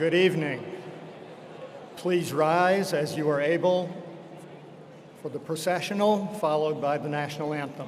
Good evening. Please rise as you are able for the processional, followed by the national anthem.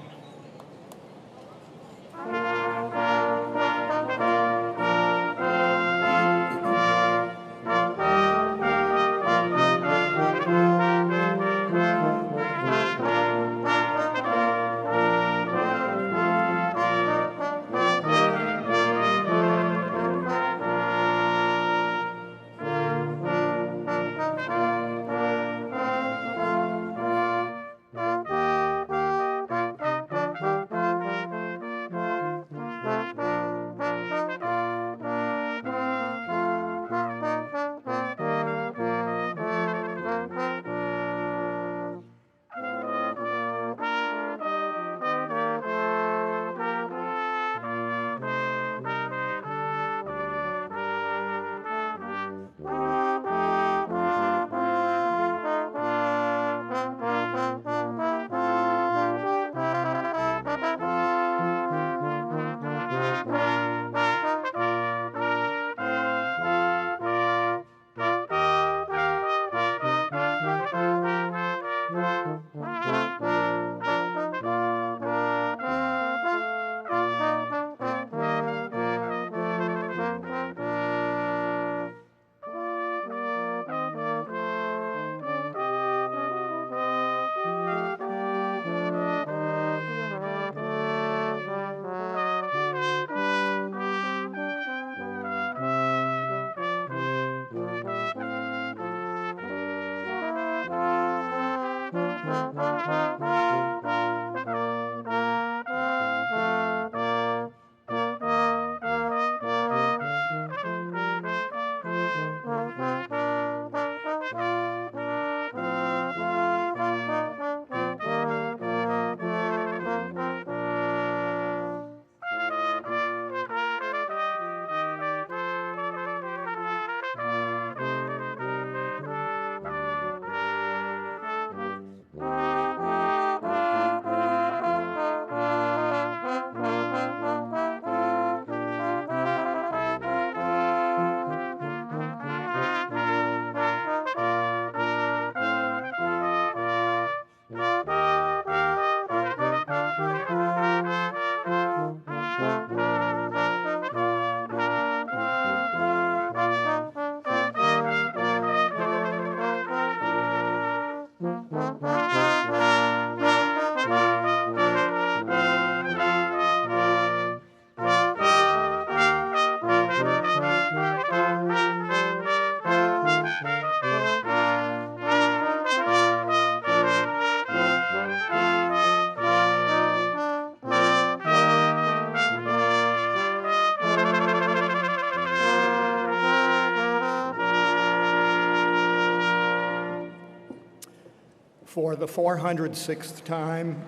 For the 406th time,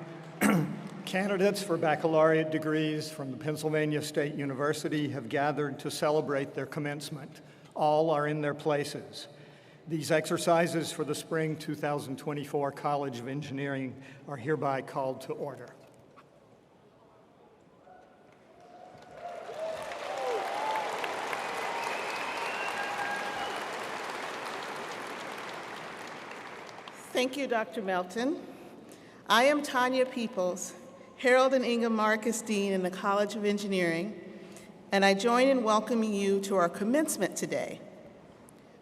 candidates for baccalaureate degrees from the Pennsylvania State University have gathered to celebrate their commencement. All are in their places. These exercises for the spring 2024 College of Engineering are hereby called to order. Thank you, Dr. Melton. I am Tanya Peoples, Harold and Inga Marcus Dean in the College of Engineering, and I join in welcoming you to our commencement today.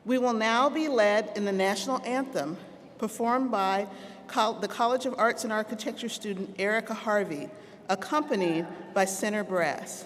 We will now be led in the national anthem performed by the College of Arts and Architecture student Erica Harvey, accompanied by Center Brass.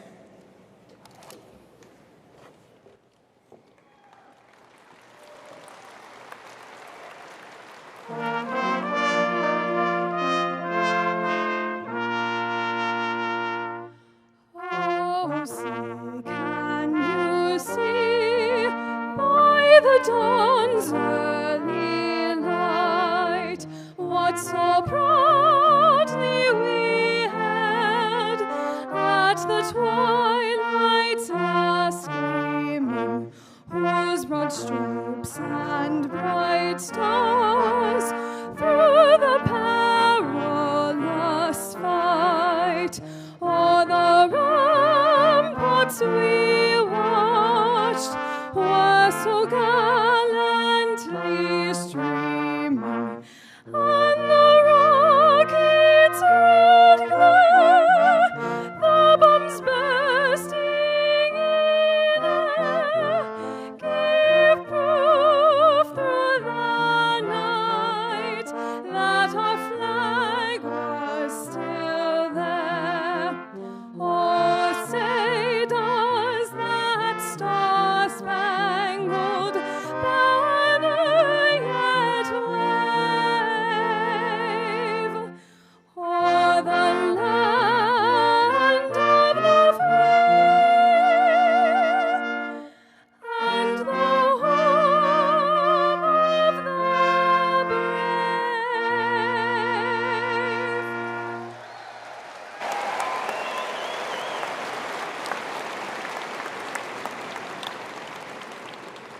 Dawn's early light, what so proudly we hailed at the twilight's last gleaming, whose broad stripes and bright stars through the perilous fight o'er the ramparts we watched were so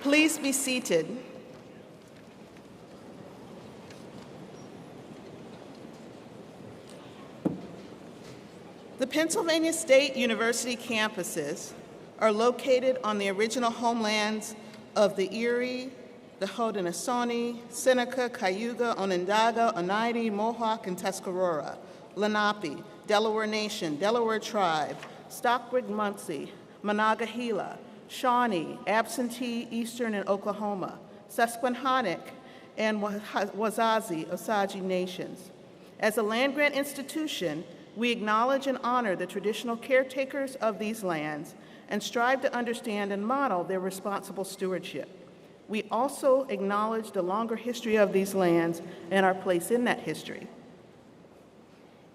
Please be seated. The Pennsylvania State University campuses are located on the original homelands of the Erie, the Haudenosaunee, Seneca, Cayuga, Onondaga, Oneida, Mohawk, and Tuscarora, Lenape, Delaware Nation, Delaware Tribe, Stockbridge, Muncie, Monongahela, Shawnee, Absentee, Eastern, and Oklahoma, Susquehannock, and Wazazi, Osage nations. As a land-grant institution, we acknowledge and honor the traditional caretakers of these lands and strive to understand and model their responsible stewardship. We also acknowledge the longer history of these lands and our place in that history.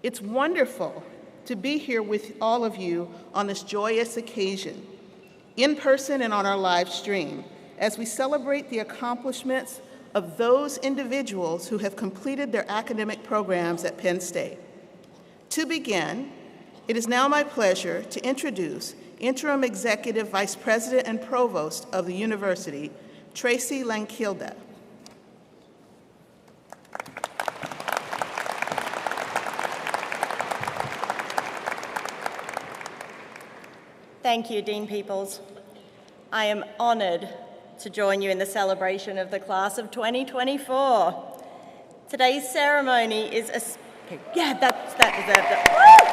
It's wonderful to be here with all of you on this joyous occasion, in person and on our live stream, as we celebrate the accomplishments of those individuals who have completed their academic programs at Penn State. To begin, it is now my pleasure to introduce Interim Executive Vice President and Provost of the University, Tracy Lankilda. Thank you, Dean Peoples. I am honored to join you in the celebration of the class of 2024. Today's ceremony is that deserved it. Woo!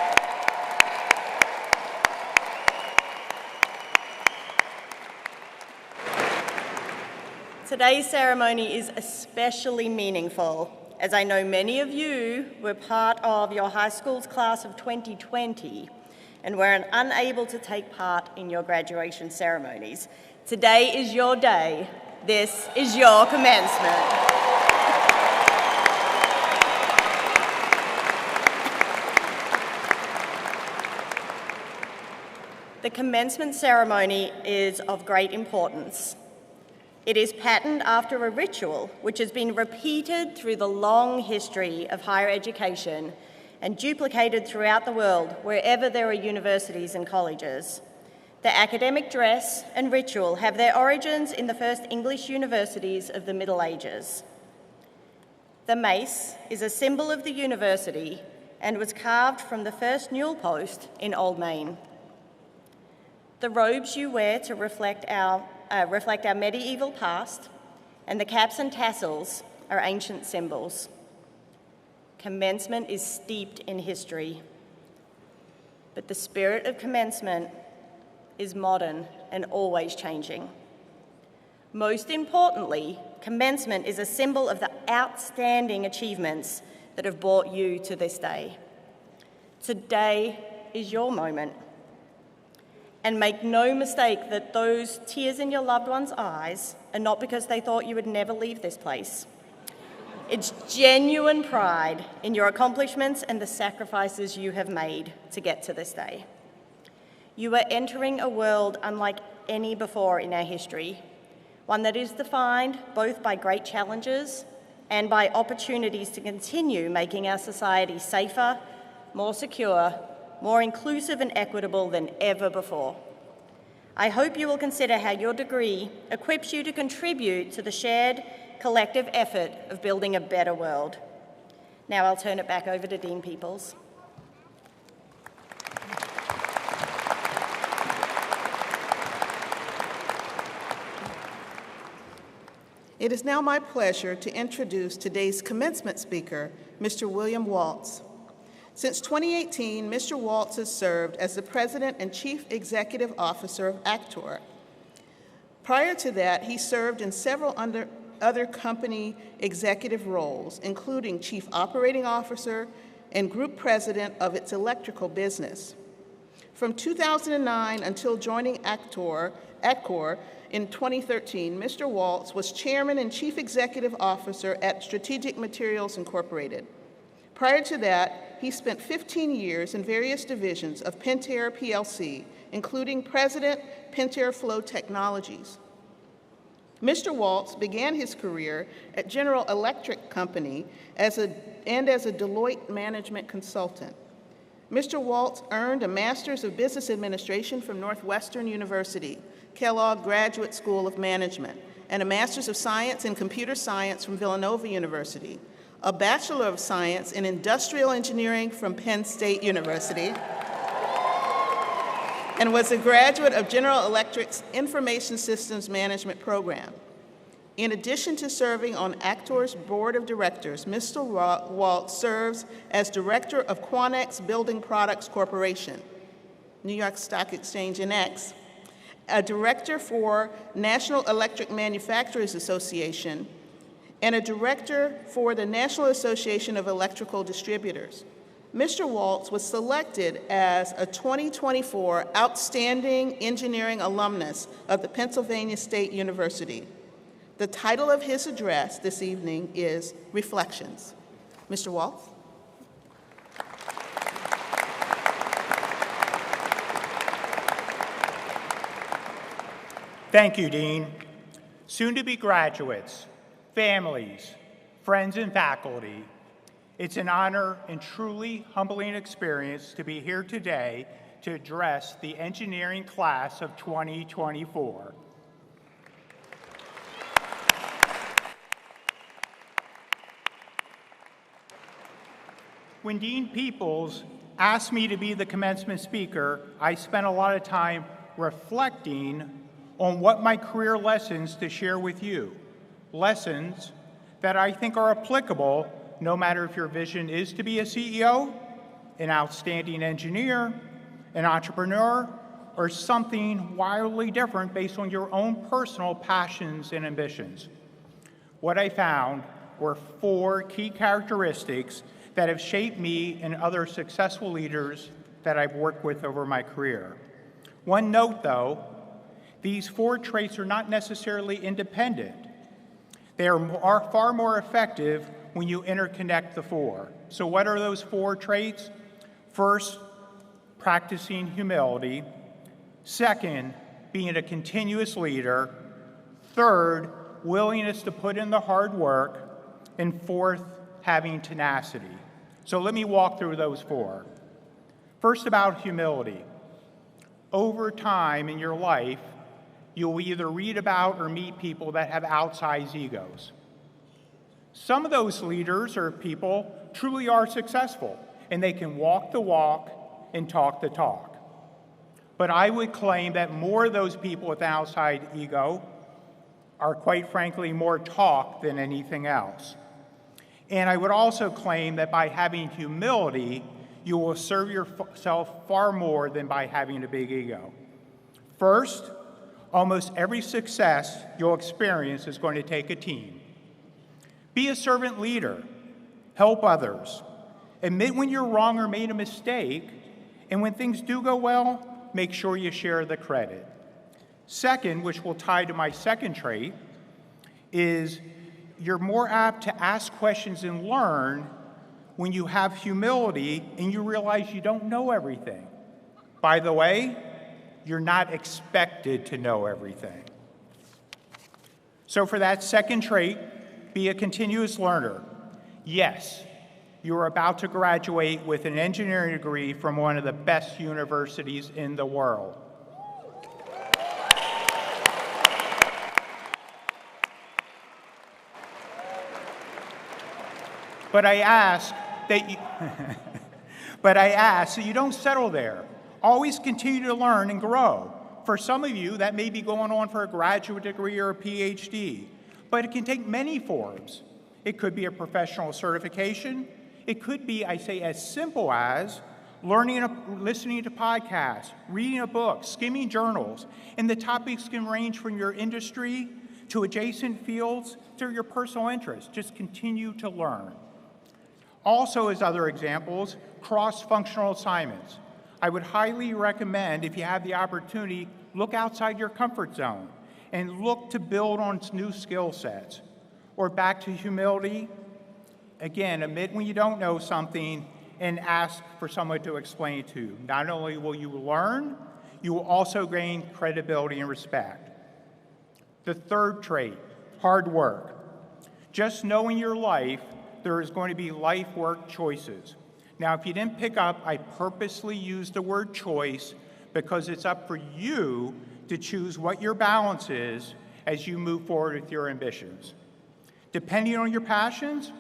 Today's ceremony is especially meaningful, as I know many of you were part of your high school's class of 2020 and were unable to take part in your graduation ceremonies. Today is your day. This is your commencement. The commencement ceremony is of great importance. It is patterned after a ritual which has been repeated through the long history of higher education and duplicated throughout the world wherever there are universities and colleges. The academic dress and ritual have their origins in the first English universities of the Middle Ages. The mace is a symbol of the university and was carved from the first newel post in Old Main. The robes you wear to reflect our medieval past, and the caps and tassels are ancient symbols. Commencement is steeped in history, but the spirit of commencement is modern and always changing. Most importantly, commencement is a symbol of the outstanding achievements that have brought you to this day. Today is your moment. And make no mistake that those tears in your loved ones' eyes are not because they thought you would never leave this place. It's genuine pride in your accomplishments and the sacrifices you have made to get to this day. You are entering a world unlike any before in our history, one that is defined both by great challenges and by opportunities to continue making our society safer, more secure, more inclusive and equitable than ever before. I hope you will consider how your degree equips you to contribute to the shared collective effort of building a better world. Now I'll turn it back over to Dean Peoples. It is now my pleasure to introduce today's commencement speaker, Mr. William Waltz. Since 2018, Mr. Waltz has served as the President and Chief Executive Officer of Actor. Prior to that, he served in several other company executive roles, including Chief Operating Officer and Group President of its electrical business. From 2009 until joining Actor in 2013, Mr. Waltz was Chairman and Chief Executive Officer at Strategic Materials Incorporated. Prior to that, he spent 15 years in various divisions of Pentair PLC, including President, Pentair Flow Technologies. Mr. Waltz began his career at General Electric Company as a Deloitte management consultant. Mr. Waltz earned a Master's of Business Administration from Northwestern University, Kellogg Graduate School of Management, and a Master's of Science in Computer Science from Villanova University, a Bachelor of Science in Industrial Engineering from Penn State University, and was a graduate of General Electric's Information Systems Management program. In addition to serving on Actor's Board of Directors, Mr. Waltz serves as Director of Quanex Building Products Corporation, New York Stock Exchange NX, a Director for National Electric Manufacturers Association, and a Director for the National Association of Electrical Distributors. Mr. Waltz was selected as a 2024 Outstanding Engineering Alumnus of the Pennsylvania State University. The title of his address this evening is Reflections. Mr. Waltz. Thank you, Dean. Soon-to-be graduates, families, friends, and faculty, it's an honor and truly humbling experience to be here today to address the engineering class of 2024. When Dean Peoples asked me to be the commencement speaker, I spent a lot of time reflecting on what my career lessons to share with you. Lessons that I think are applicable no matter if your vision is to be a CEO, an outstanding engineer, an entrepreneur, or something wildly different based on your own personal passions and ambitions. What I found were 4 key characteristics that have shaped me and other successful leaders that I've worked with over my career. One note, though, these 4 traits are not necessarily independent. They are far more effective when you interconnect the 4. So what are those 4 traits? First, practicing humility. Second, being a continuous leader. Third, willingness to put in the hard work. And fourth, having tenacity. So let me walk through those 4. First, about humility. Over time in your life, you'll either read about or meet people that have outsized egos. Some of those leaders or people truly are successful, and they can walk the walk and talk the talk. But I would claim that more of those people with outside ego are, quite frankly, more talk than anything else. And I would also claim that by having humility, you will serve yourself far more than by having a big ego. First, almost every success you'll experience is going to take a team. Be a servant leader. Help others. Admit when you're wrong or made a mistake, and when things do go well, make sure you share the credit. Second, which will tie to my second trait, is you're more apt to ask questions and learn when you have humility and you realize you don't know everything. By the way, you're not expected to know everything. So for that second trait, be a continuous learner. Yes, you are about to graduate with an engineering degree from one of the best universities in the world. But I ask that you don't settle there. Always continue to learn and grow. For some of you, that may be going on for a graduate degree or a PhD, but it can take many forms. It could be a professional certification. It could be, I say, as simple as listening to podcasts, reading a book, skimming journals, and the topics can range from your industry to adjacent fields to your personal interests. Just continue to learn. Also, as other examples, cross-functional assignments. I would highly recommend, if you have the opportunity, look outside your comfort zone and look to build on new skill sets. Or back to humility, again, admit when you don't know something and ask for someone to explain it to you. Not only will you learn, you will also gain credibility and respect. The third trait, hard work. Just know in your life, there is going to be life-work choices. Now, if you didn't pick up, I purposely used the word choice because it's up for you to choose what your balance is as you move forward with your ambitions. Depending on your passions,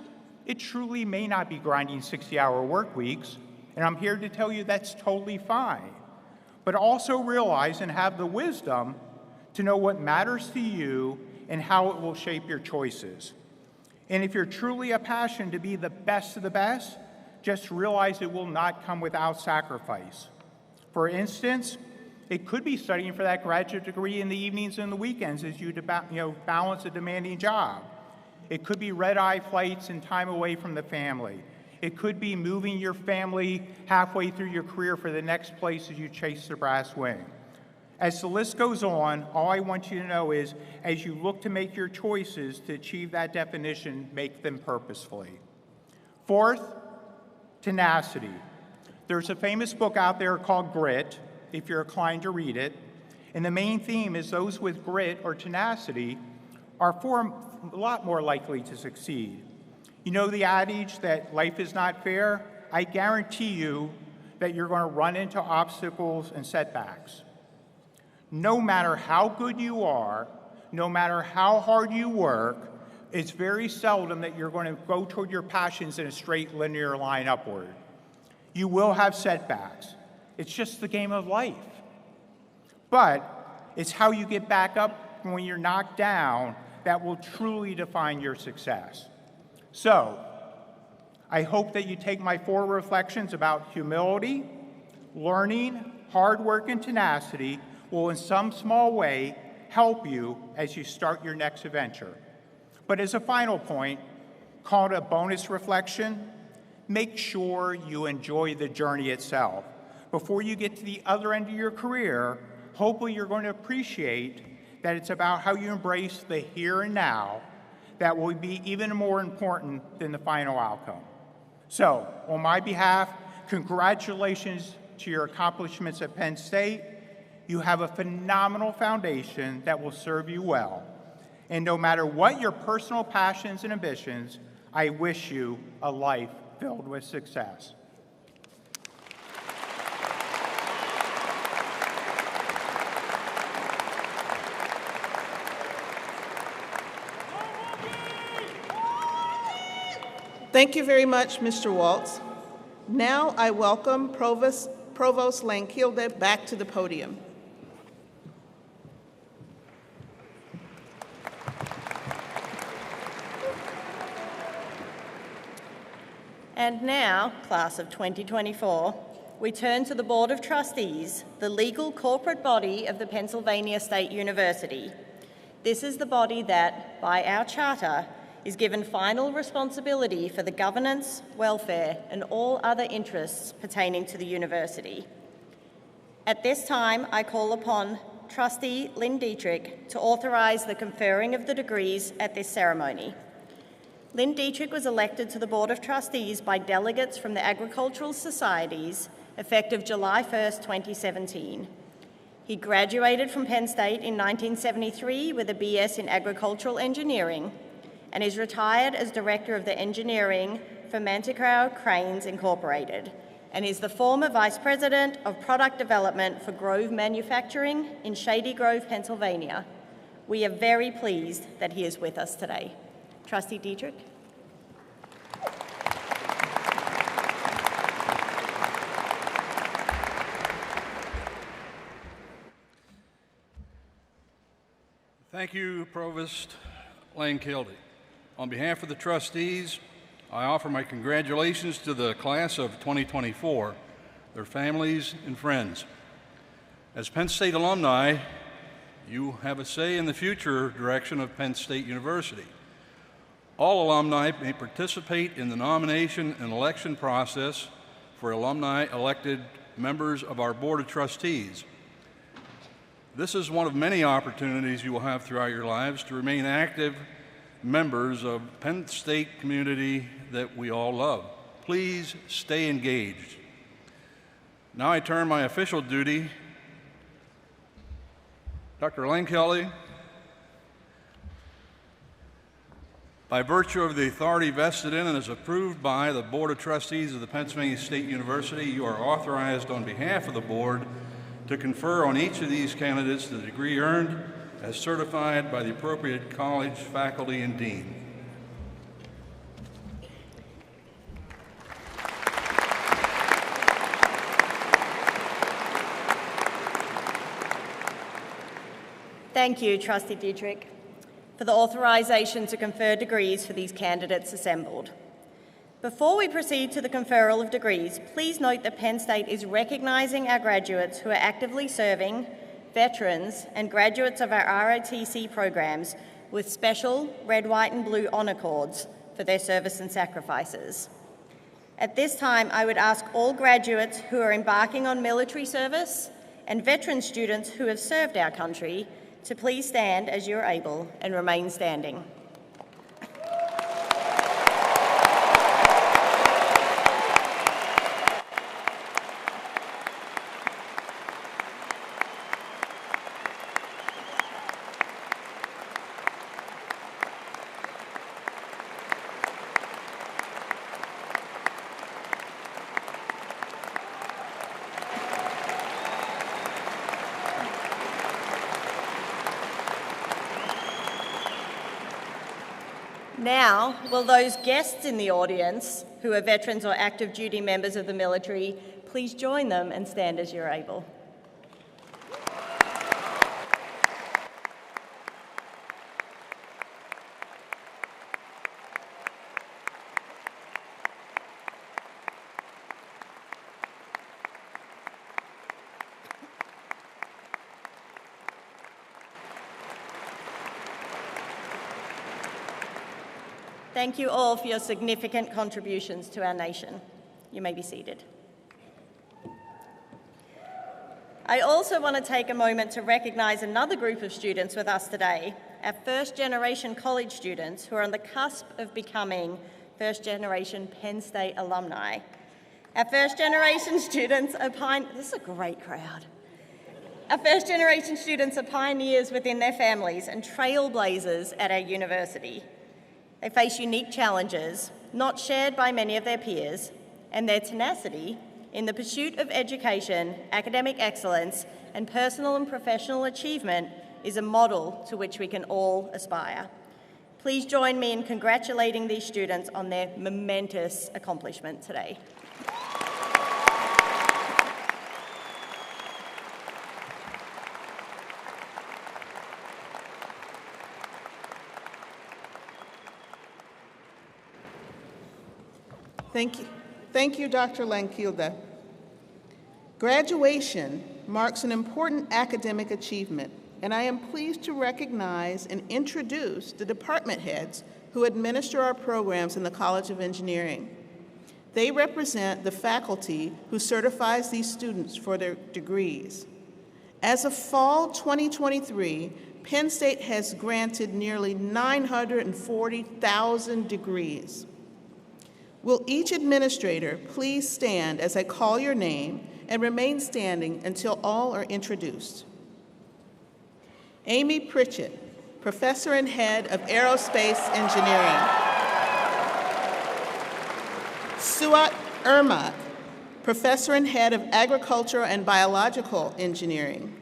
it truly may not be grinding 60-hour work weeks, and I'm here to tell you that's totally fine. But also realize and have the wisdom to know what matters to you and how it will shape your choices. And if you're truly a passion to be the best of the best, just realize it will not come without sacrifice. For instance, it could be studying for that graduate degree in the evenings and the weekends as you balance a demanding job. It could be red-eye flights and time away from the family. It could be moving your family halfway through your career for the next place as you chase the brass wing. As the list goes on, all I want you to know is, as you look to make your choices to achieve that definition, make them purposefully. Fourth, tenacity. There's a famous book out there called Grit, if you're inclined to read it, and the main theme is those with grit or tenacity are a lot more likely to succeed. You know the adage that life is not fair? I guarantee you that you're going to run into obstacles and setbacks. No matter how good you are, no matter how hard you work, it's very seldom that you're going to go toward your passions in a straight linear line upward. You will have setbacks. It's just the game of life. But it's how you get back up when you're knocked down that will truly define your success. So, I hope that you take my 4 reflections about humility, learning, hard work, and tenacity will in some small way help you as you start your next adventure. But as a final point, called a bonus reflection, make sure you enjoy the journey itself. Before you get to the other end of your career, hopefully you're going to appreciate that it's about how you embrace the here and now that will be even more important than the final outcome. So, on my behalf, congratulations to your accomplishments at Penn State. You have a phenomenal foundation that will serve you well. And no matter what your personal passions and ambitions, I wish you a life filled with success. Thank you very much, Mr. Waltz. Now I welcome Provost Lankilde back to the podium. And now, class of 2024, we turn to the Board of Trustees, the legal corporate body of the Pennsylvania State University. This is the body that, by our charter, is given final responsibility for the governance, welfare, and all other interests pertaining to the university. At this time, I call upon Trustee Lynn Dietrich to authorize the conferring of the degrees at this ceremony. Lynn Dietrich was elected to the Board of Trustees by delegates from the agricultural societies effective July 1st, 2017. He graduated from Penn State in 1973 with a BS in agricultural engineering and is retired as Director of the Engineering for Manticrow Cranes Incorporated, and is the former Vice President of Product Development for Grove Manufacturing in Shady Grove, Pennsylvania. We are very pleased that he is with us today. Trustee Dietrich. Thank you, Provost Lankilde. On behalf of the trustees, I offer my congratulations to the class of 2024, their families and friends. As Penn State alumni, you have a say in the future direction of Penn State University. All alumni may participate in the nomination and election process for alumni elected members of our Board of Trustees. This is one of many opportunities you will have throughout your lives to remain active members of Penn State community that we all love. Please stay engaged. Now I turn my official duty. Dr. Lankilde, by virtue of the authority vested in and as approved by the Board of Trustees of the Pennsylvania State University, you are authorized on behalf of the Board to confer on each of these candidates the degree earned as certified by the appropriate college, faculty, and dean. Thank you, Trustee Dietrich, for the authorization to confer degrees for these candidates assembled. Before we proceed to the conferral of degrees, please note that Penn State is recognizing our graduates who are actively serving, veterans, and graduates of our ROTC programs with special red, white, and blue honor cords for their service and sacrifices. At this time, I would ask all graduates who are embarking on military service and veteran students who have served our country to please stand as you are able and remain standing. Now, will those guests in the audience who are veterans or active duty members of the military please join them and stand as you're able. Thank you all for your significant contributions to our nation. You may be seated. I also want to take a moment to recognise another group of students with us today, our first-generation college students who are on the cusp of becoming first-generation Penn State alumni. Our first-generation students are this is a great crowd. Our first-generation students are pioneers within their families and trailblazers at our university. They face unique challenges, not shared by many of their peers, and their tenacity in the pursuit of education, academic excellence, and personal and professional achievement is a model to which we can all aspire. Please join me in congratulating these students on their momentous accomplishment today. Thank you, Dr. Lankilde. Graduation marks an important academic achievement, and I am pleased to recognize and introduce the department heads who administer our programs in the College of Engineering. They represent the faculty who certifies these students for their degrees. As of fall 2023, Penn State has granted nearly 940,000 degrees. Will each administrator please stand as I call your name and remain standing until all are introduced? Amy Pritchett, Professor and Head of Aerospace Engineering. Suat Irmak, Professor and Head of Agriculture and Biological Engineering.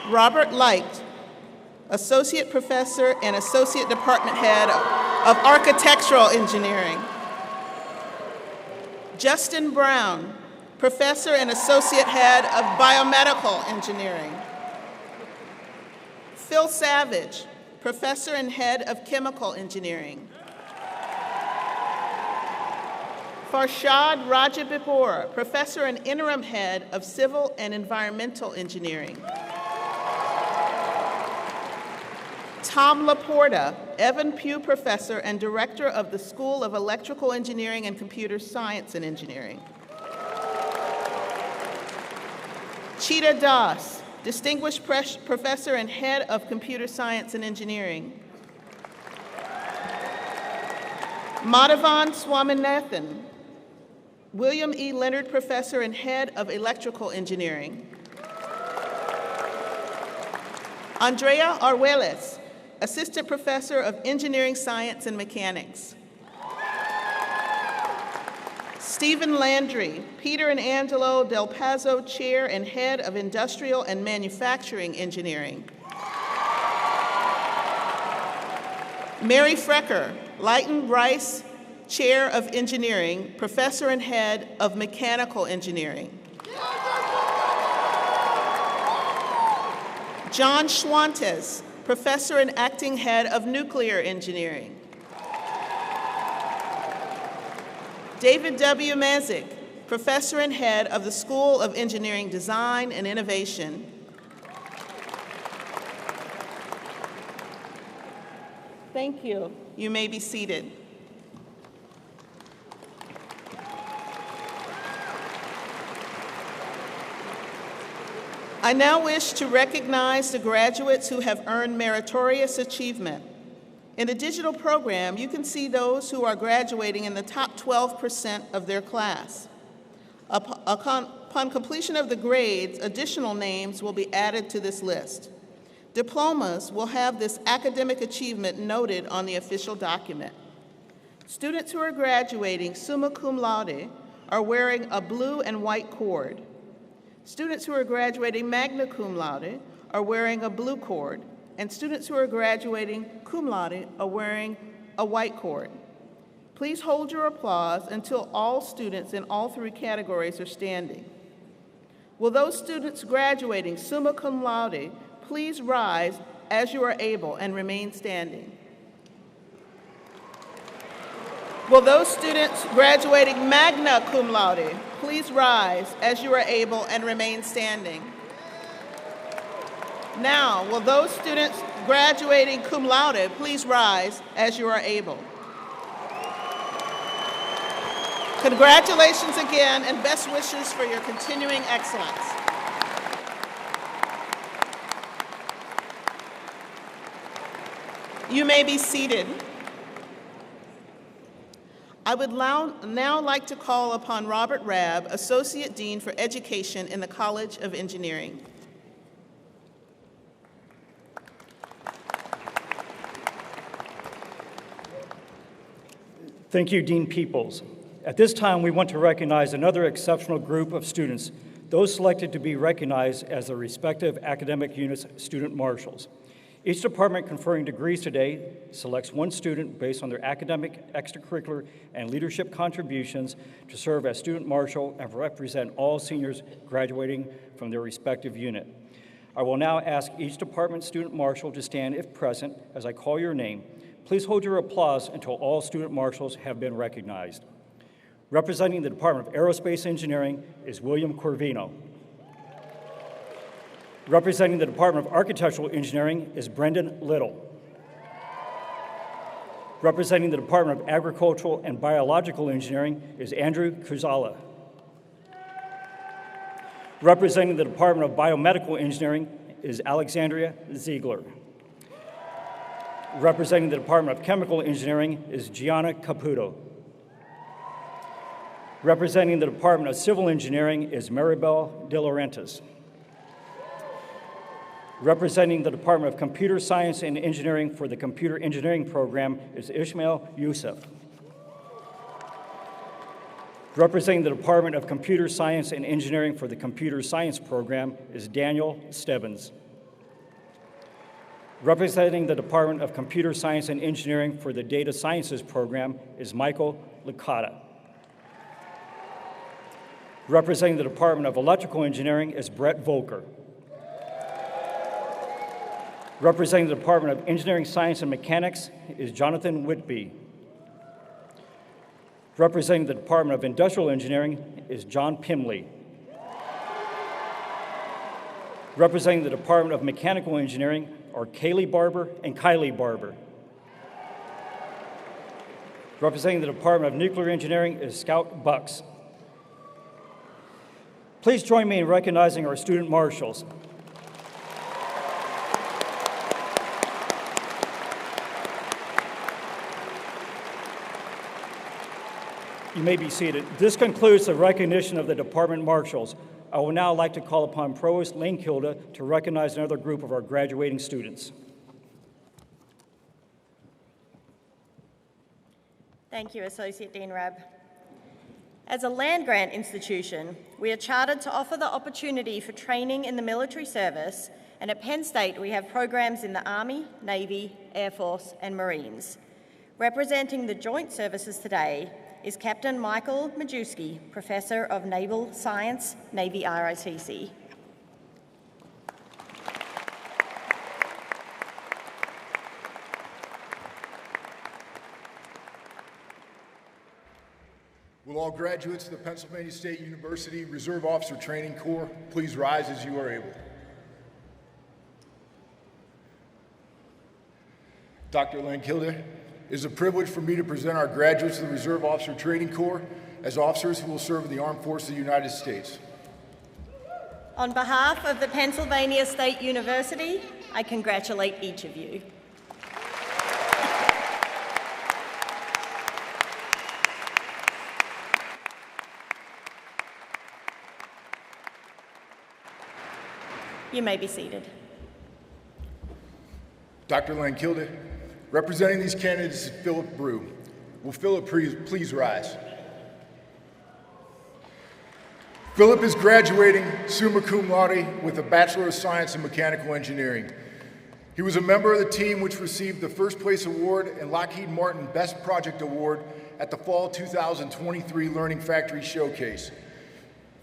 Robert Light, Associate Professor and Associate Department Head of Architectural Engineering. Justin Brown, Professor and Associate Head of Biomedical Engineering. Phil Savage, Professor and Head of Chemical Engineering. Farshad Rajabipur, Professor and Interim Head of Civil and Environmental Engineering. Tom Laporta, Evan Pugh Professor and Director of the School of Electrical Engineering and Computer Science and Engineering. Cheetah Das, Distinguished Professor and Head of Computer Science and Engineering. Madhavan Swaminathan, William E. Leonard Professor and Head of Electrical Engineering. Andrea Arguelles, Assistant Professor of Engineering Science and Mechanics. Stephen Landry, Peter and Angelo Del Pazzo Chair and Head of Industrial and Manufacturing Engineering. Mary Frecker, Leighton Rice Chair of Engineering, Professor and Head of Mechanical Engineering. John Schwantes, Professor and Acting Head of Nuclear Engineering. David W. Mazik, Professor and Head of the School of Engineering Design and Innovation. Thank you. You may be seated. I now wish to recognize the graduates who have earned meritorious achievement. In the digital program, you can see those who are graduating in the top 12% of their class. Upon completion of the grades, additional names will be added to this list. Diplomas will have this academic achievement noted on the official document. Students who are graduating summa cum laude are wearing a blue and white cord. Students who are graduating magna cum laude are wearing a blue cord, and students who are graduating cum laude are wearing a white cord. Please hold your applause until all students in all three categories are standing. Will those students graduating summa cum laude please rise as you are able and remain standing? Will those students graduating magna cum laude please rise as you are able and remain standing? Now, will those students graduating cum laude please rise as you are able? Congratulations again, and best wishes for your continuing excellence. You may be seated. I would now like to call upon Robert Rabb, Associate Dean for Education in the College of Engineering. Thank you, Dean Peoples. At this time, we want to recognize another exceptional group of students, those selected to be recognized as their respective academic units' student marshals. Each department conferring degrees today selects one student based on their academic, extracurricular, and leadership contributions to serve as student marshal and represent all seniors graduating from their respective unit. I will now ask each department student marshal to stand if present as I call your name. Please hold your applause until all student marshals have been recognized. Representing the Department of Aerospace Engineering is William Corvino. Representing the Department of Architectural Engineering is Brendan Little. Representing the Department of Agricultural and Biological Engineering is Andrew Kuzala. Representing the Department of Biomedical Engineering is Alexandria Ziegler. Representing the Department of Chemical Engineering is Gianna Caputo. Representing the Department of Civil Engineering is Maribel De Laurentiis. Representing the Department of Computer Science and Engineering for the Computer Engineering Program is Ishmael Youssef. Representing the Department of Computer Science and Engineering for the Computer Science Program is Daniel Stebbins. Representing the Department of Computer Science and Engineering for the Data Sciences Program is Michael Licata. Representing the Department of Electrical Engineering is Brett Volker. Representing the Department of Engineering, Science, and Mechanics is Jonathan Whitby. Representing the Department of Industrial Engineering is John Pimley. Representing the Department of Mechanical Engineering are Kaylee Barber and Kylie Barber. Representing the Department of Nuclear Engineering is Scout Bucks. Please join me in recognizing our student marshals. You may be seated. This concludes the recognition of the department marshals. I would now like to call upon Provost Lane Kilda to recognize another group of our graduating students. Thank you, Associate Dean Rabb. As a land-grant institution, we are chartered to offer the opportunity for training in the military service, and at Penn State we have programs in the Army, Navy, Air Force and Marines. Representing the Joint Services today is Captain Michael Majewski, Professor of Naval Science, Navy ROTC. Will all graduates of the Pennsylvania State University Reserve Officer Training Corps please rise as you are able. Dr. Lankilde, it is a privilege for me to present our graduates of the Reserve Officer Training Corps as officers who will serve in the Armed Forces of the United States. On behalf of the Pennsylvania State University, I congratulate each of you. You may be seated. Dr. Lankilde, representing these candidates is Philip Brew. Will Philip please rise? Philip is graduating summa cum laude with a Bachelor of Science in Mechanical Engineering. He was a member of the team which received the First Place Award and Lockheed Martin Best Project Award at the Fall 2023 Learning Factory Showcase.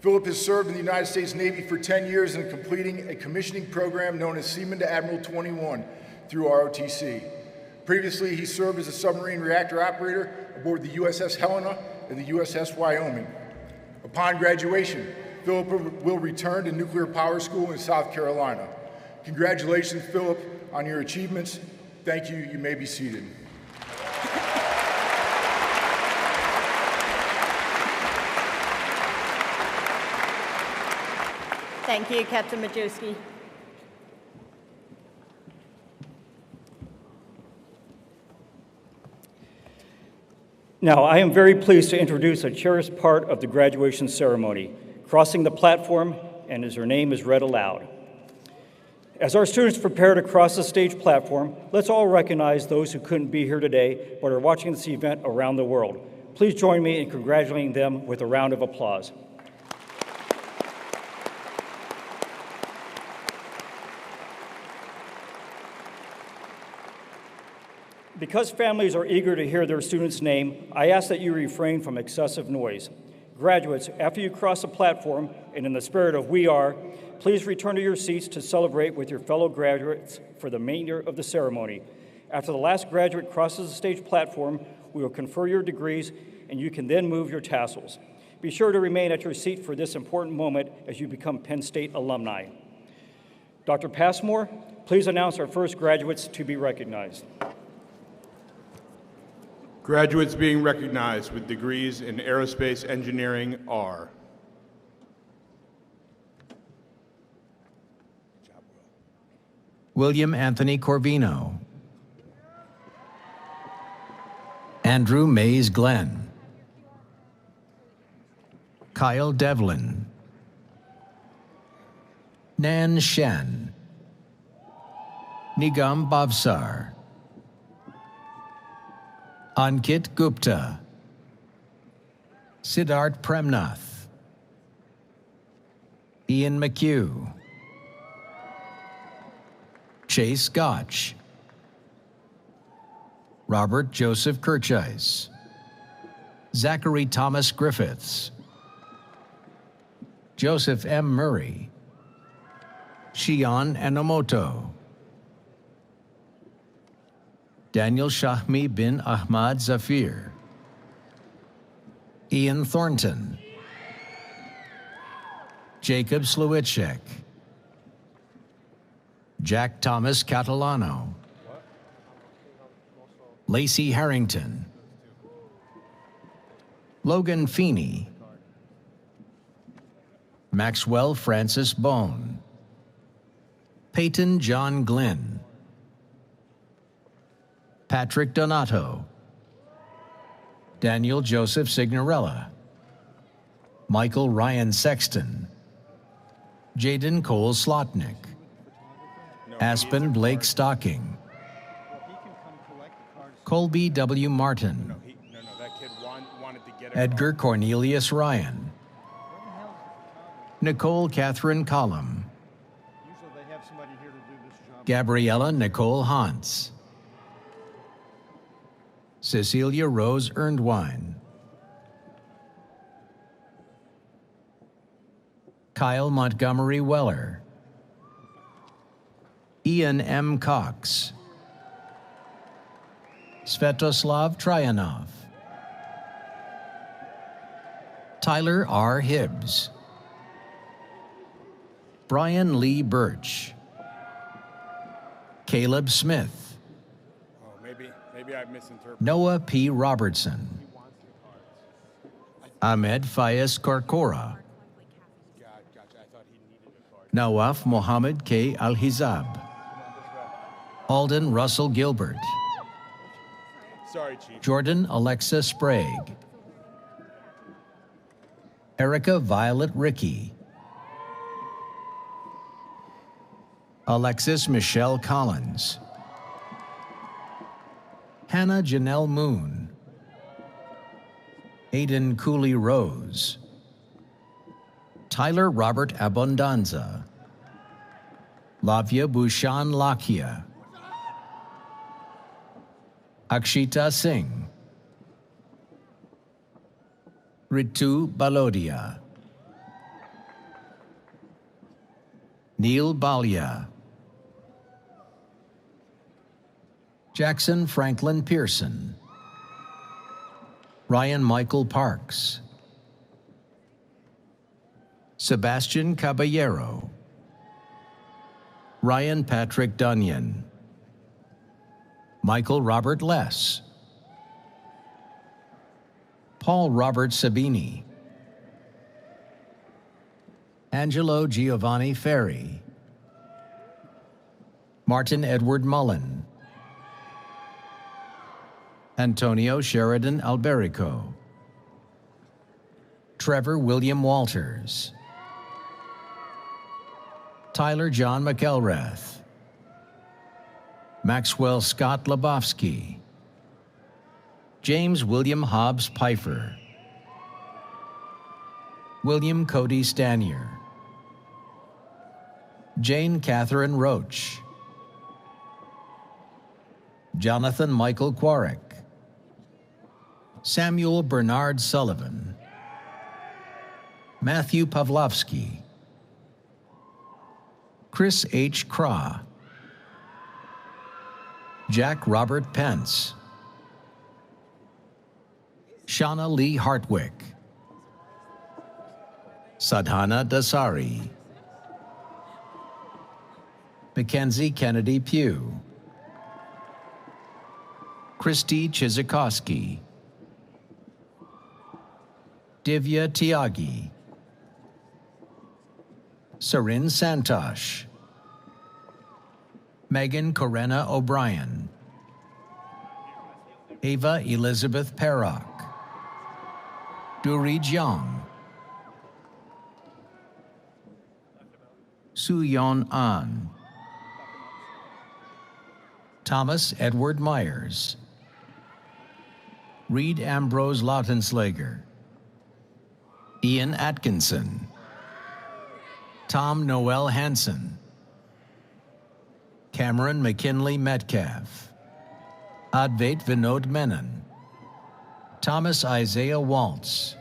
Philip has served in the United States Navy for 10 years and completing a commissioning program known as Seaman to Admiral 21 through ROTC. Previously, he served as a submarine reactor operator aboard the USS Helena and the USS Wyoming. Upon graduation, Philip will return to Nuclear Power School in South Carolina. Congratulations, Philip, on your achievements. Thank you. You may be seated. Thank you, Captain Majewski. Now, I am very pleased to introduce a cherished part of the graduation ceremony, crossing the platform, and as her name is read aloud. As our students prepare to cross the stage platform, let's all recognize those who couldn't be here today but are watching this event around the world. Please join me in congratulating them with a round of applause. Because families are eager to hear their student's name, I ask that you refrain from excessive noise. Graduates, after you cross the platform, and in the spirit of we are, please return to your seats to celebrate with your fellow graduates for the remainder of the ceremony. After the last graduate crosses the stage platform, we will confer your degrees, and you can then move your tassels. Be sure to remain at your seat for this important moment as you become Penn State alumni. Dr. Passmore, please announce our first graduates to be recognized. Graduates being recognized with degrees in aerospace engineering are William Anthony Corvino, Andrew Mays Glenn, Kyle Devlin, Nan Shen, Nigam Bhavsar, Ankit Gupta, Siddharth Premnath, Ian McHugh, Chase Gotch, Robert Joseph Kirchheis, Zachary Thomas Griffiths, Joseph M. Murray, Shion Enomoto, Daniel Shahmi bin Ahmad Zafir, Ian Thornton, Jacob Slewitschek, Jack Thomas Catalano, Lacey Harrington, Logan Feeney, Maxwell Francis Bone, Peyton John Glenn, Patrick Donato, Daniel Joseph Signorella, Michael Ryan Sexton, Jaden Cole Slotnick, Aspen Blake Stocking, Colby W. Martin, that kid wanted to get Edgar Cornelius Ryan, Nicole Catherine Collum, Usually they have somebody here to do this job. Gabriella Nicole Hans, Cecilia Rose Erndwine, Kyle Montgomery Weller, Ian M. Cox, Svetoslav Tryanov, Tyler R. Hibbs, Brian Lee Birch, Caleb Smith, Oh, maybe I misinterpreted. Noah P. Robertson, Ahmed Fayez Korkora, Gotcha. I thought he needed a card. Nawaf Mohammed K. Al-Hizab, Alden Russell Gilbert, Sorry, Chief. Jordan Alexa Sprague, Erica Violet Rickey, Alexis Michelle Collins, Hannah Janelle Moon, Aiden Cooley Rose, Tyler Robert Abundanza, Lavia Bhushan Lakhia, Akshita Singh, Ritu Balodia, Neil Balia, Jackson Franklin Pearson, Ryan Michael Parks, Sebastian Caballero, Ryan Patrick Dunyan, Michael Robert Less, Paul Robert Sabini, Angelo Giovanni Ferry, Martin Edward Mullen, Antonio Sheridan Alberico, Trevor William Walters, Tyler John McElrath, Maxwell Scott Lebowski, James William Hobbs Pfeiffer, William Cody Stanier, Jane Catherine Roach, Jonathan Michael Quarek, Samuel Bernard Sullivan, Matthew Pavlovsky, Chris H. Craw, Jack Robert Pence, Shauna Lee Hartwick, Sadhana Dasari, Mackenzie Kennedy Pugh, Christy Chizikowski, Divya Tyagi, Sarin Santosh, Megan Corena O'Brien, Ava Elizabeth Perrock, Duri Jiang, Su-Yon An, Thomas Edward Myers, Reed Ambrose Lautenslager, Ian Atkinson, Tom Noel Hansen, Cameron McKinley Metcalf, Advait Vinod Menon, Thomas Isaiah Waltz,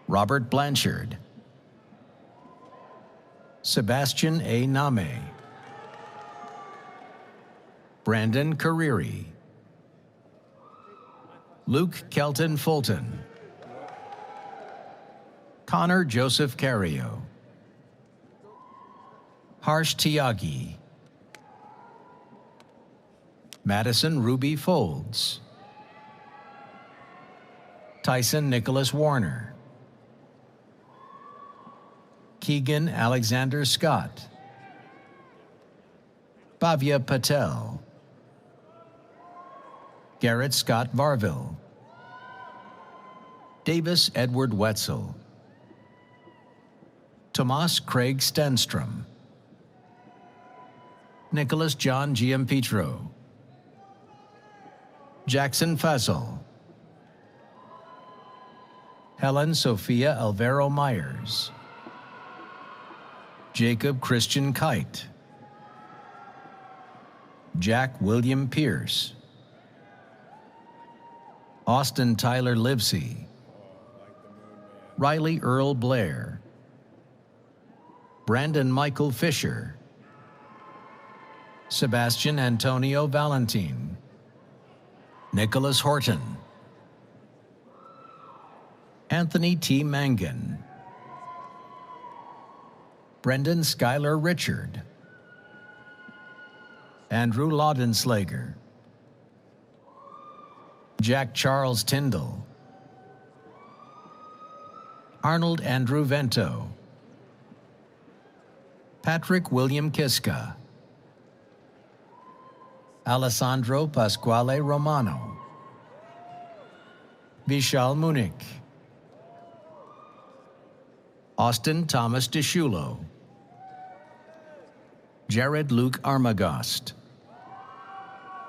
Robert Blanchard, Sebastian A. Name, Brandon Cariri, Luke Kelton Fulton, Connor Joseph Cario, Harsh Tyagi, Madison Ruby Folds, Tyson Nicholas Warner, Keegan Alexander Scott, Bhavya Patel, Garrett Scott Varville, Davis Edward Wetzel, Tomas Craig Stenstrom, Nicholas John Giampetro, Jackson Fazel, Helen Sophia Alvaro Myers, Jacob Christian Kite, Jack William Pierce, Austin Tyler Livesey, Riley Earl Blair, Brandon Michael Fisher, Sebastian Antonio Valentin, Nicholas Horton, Anthony T. Mangan, Brendan Schuyler Richard, Andrew Laudenslager, Jack Charles Tyndall, Arnold Andrew Vento, Patrick William Kiska, Alessandro Pasquale Romano, Vishal Munich, Austin Thomas DeShulo, Jared Luke Armagost,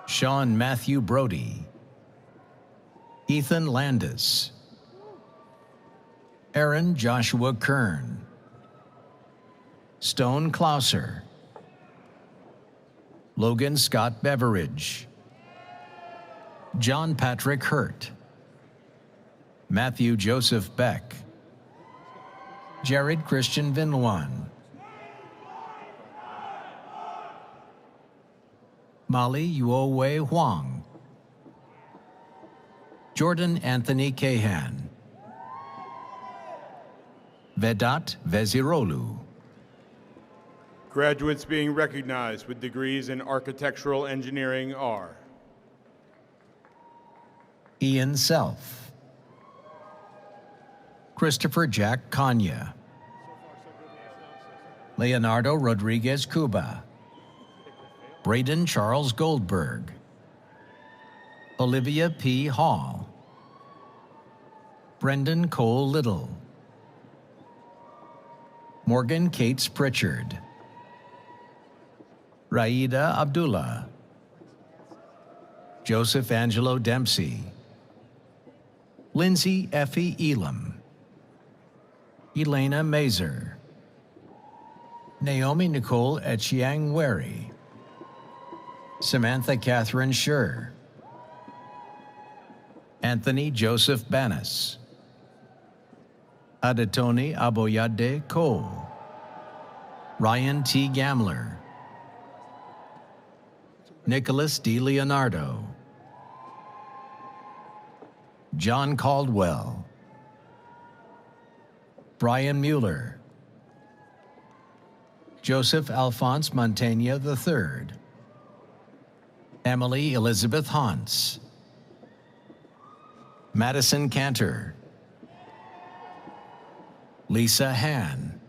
Sean Matthew Brody, Ethan Landis, Aaron Joshua Kern, Stone Klauser, Logan Scott Beveridge, John Patrick Hurt, Matthew Joseph Beck, Jared Christian Vinwan, Molly Yuowei Huang, Jordan Anthony Kahan, Vedat Vezirolu. Graduates being recognized with degrees in architectural engineering are Ian Self, Christopher Jack Kanya, Leonardo Rodriguez Cuba, Braden Charles Goldberg, Olivia P. Hall, Brendan Cole Little, Morgan Cates Pritchard, Raida Abdullah, Joseph Angelo Dempsey, Lindsay Effie Elam, Elena Mazer, Naomi Nicole Echiang Wary, Samantha Catherine Scher, Anthony Joseph Banas, Adatoni Aboyade Cole, Ryan T. Gamler, Nicholas D. Leonardo, John Caldwell, Brian Mueller, Joseph Alphonse Montaigne III, Emily Elizabeth Hans, Madison Cantor, Lisa Han,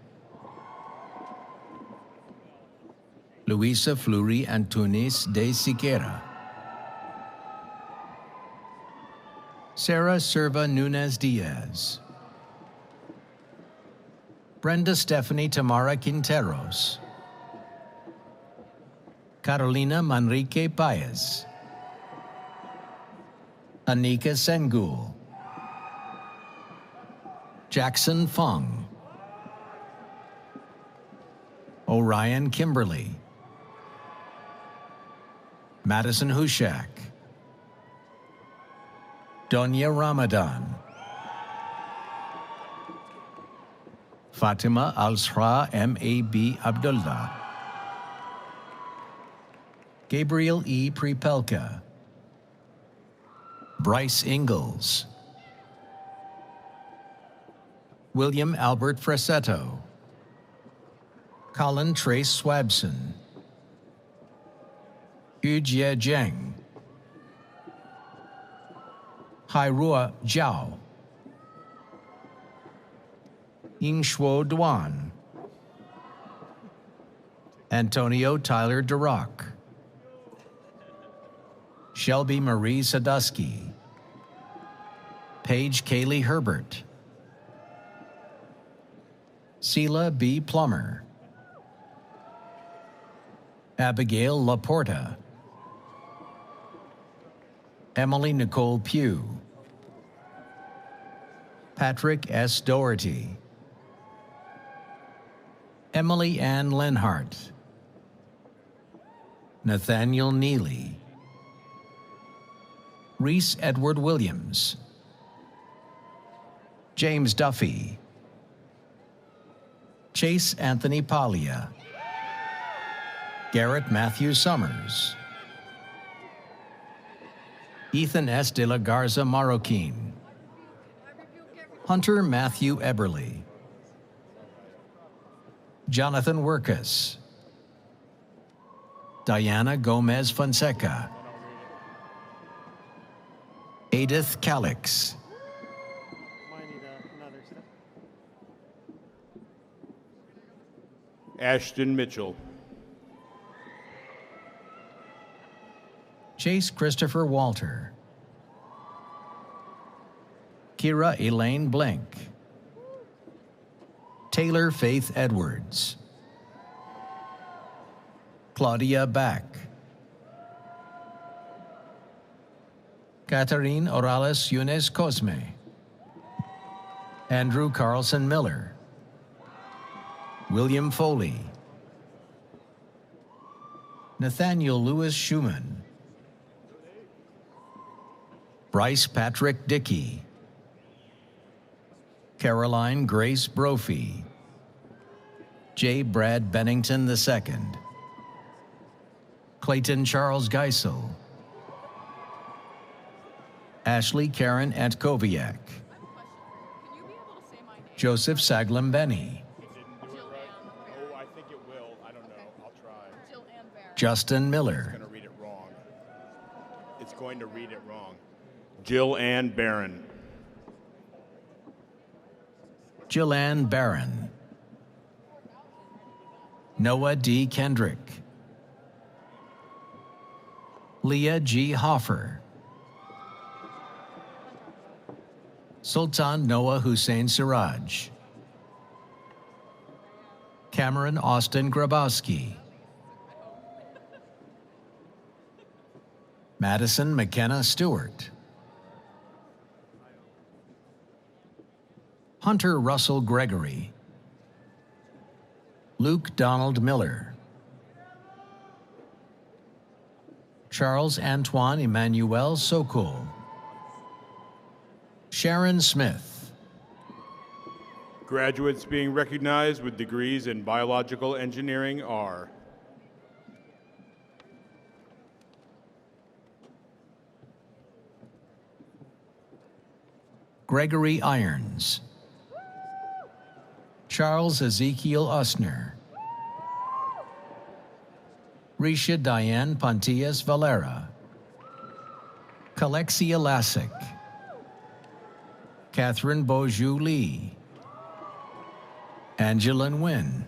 Luisa Fleury Antunes de Siqueira, Sarah Serva Nunez Diaz, Brenda Stephanie Tamara Quinteros, Carolina Manrique Paez, Anika Sengul, Jackson Fung, Orion Kimberly, Madison Hushak, Donya Ramadan, Fatima Al-Sra M.A.B. Abdullah, Gabriel E. Pripelka, Bryce Ingalls, William Albert Frasetto, Colin Trace Swabson, Yu Jie Zheng, Hairua Zhao, Yingshuo Duan, Antonio Tyler Durock, Shelby Marie Sadusky, Paige Kaylee Herbert, Sela B. Plummer, Abigail Laporta, Emily Nicole Pugh, Patrick S. Doherty, Emily Ann Lenhart, Nathaniel Neely, Reese Edward Williams, James Duffy, Chase Anthony Paglia, Garrett Matthew Summers, Ethan S. de la Garza Marroquin, Hunter Matthew Eberly, Jonathan Workus, Diana Gomez Fonseca, Edith Calix, Ashton Mitchell, Chase Christopher Walter, Kira Elaine Blank, Taylor Faith Edwards, Claudia Back, Catherine Orales Yunes Cosme, Andrew Carlson Miller, William Foley, Nathaniel Lewis Schumann, Bryce Patrick Dickey, Caroline Grace Brophy, J. Brad Bennington II, Clayton Charles Geisel, Ashley Karen Antkowiak, Joseph Saglam Benny, Oh, I think it will. I don't know. I'll try. Justin Miller, It's going to read it wrong. It's going to read it wrong. Jill Ann Barron. Jillian Barron, Noah D. Kendrick, Leah G. Hoffer, Sultan Noah Hussein Siraj, Cameron Austin Grabowski, Madison McKenna Stewart, Hunter Russell Gregory, Luke Donald Miller, Charles Antoine Emmanuel Sokol, Sharon Smith, Graduates being recognized with degrees in biological engineering are Gregory Irons, Charles Ezekiel Usner, Risha Diane Pontius Valera, Kalexia Lassick, Catherine Beaujou Lee, Angela Nguyen,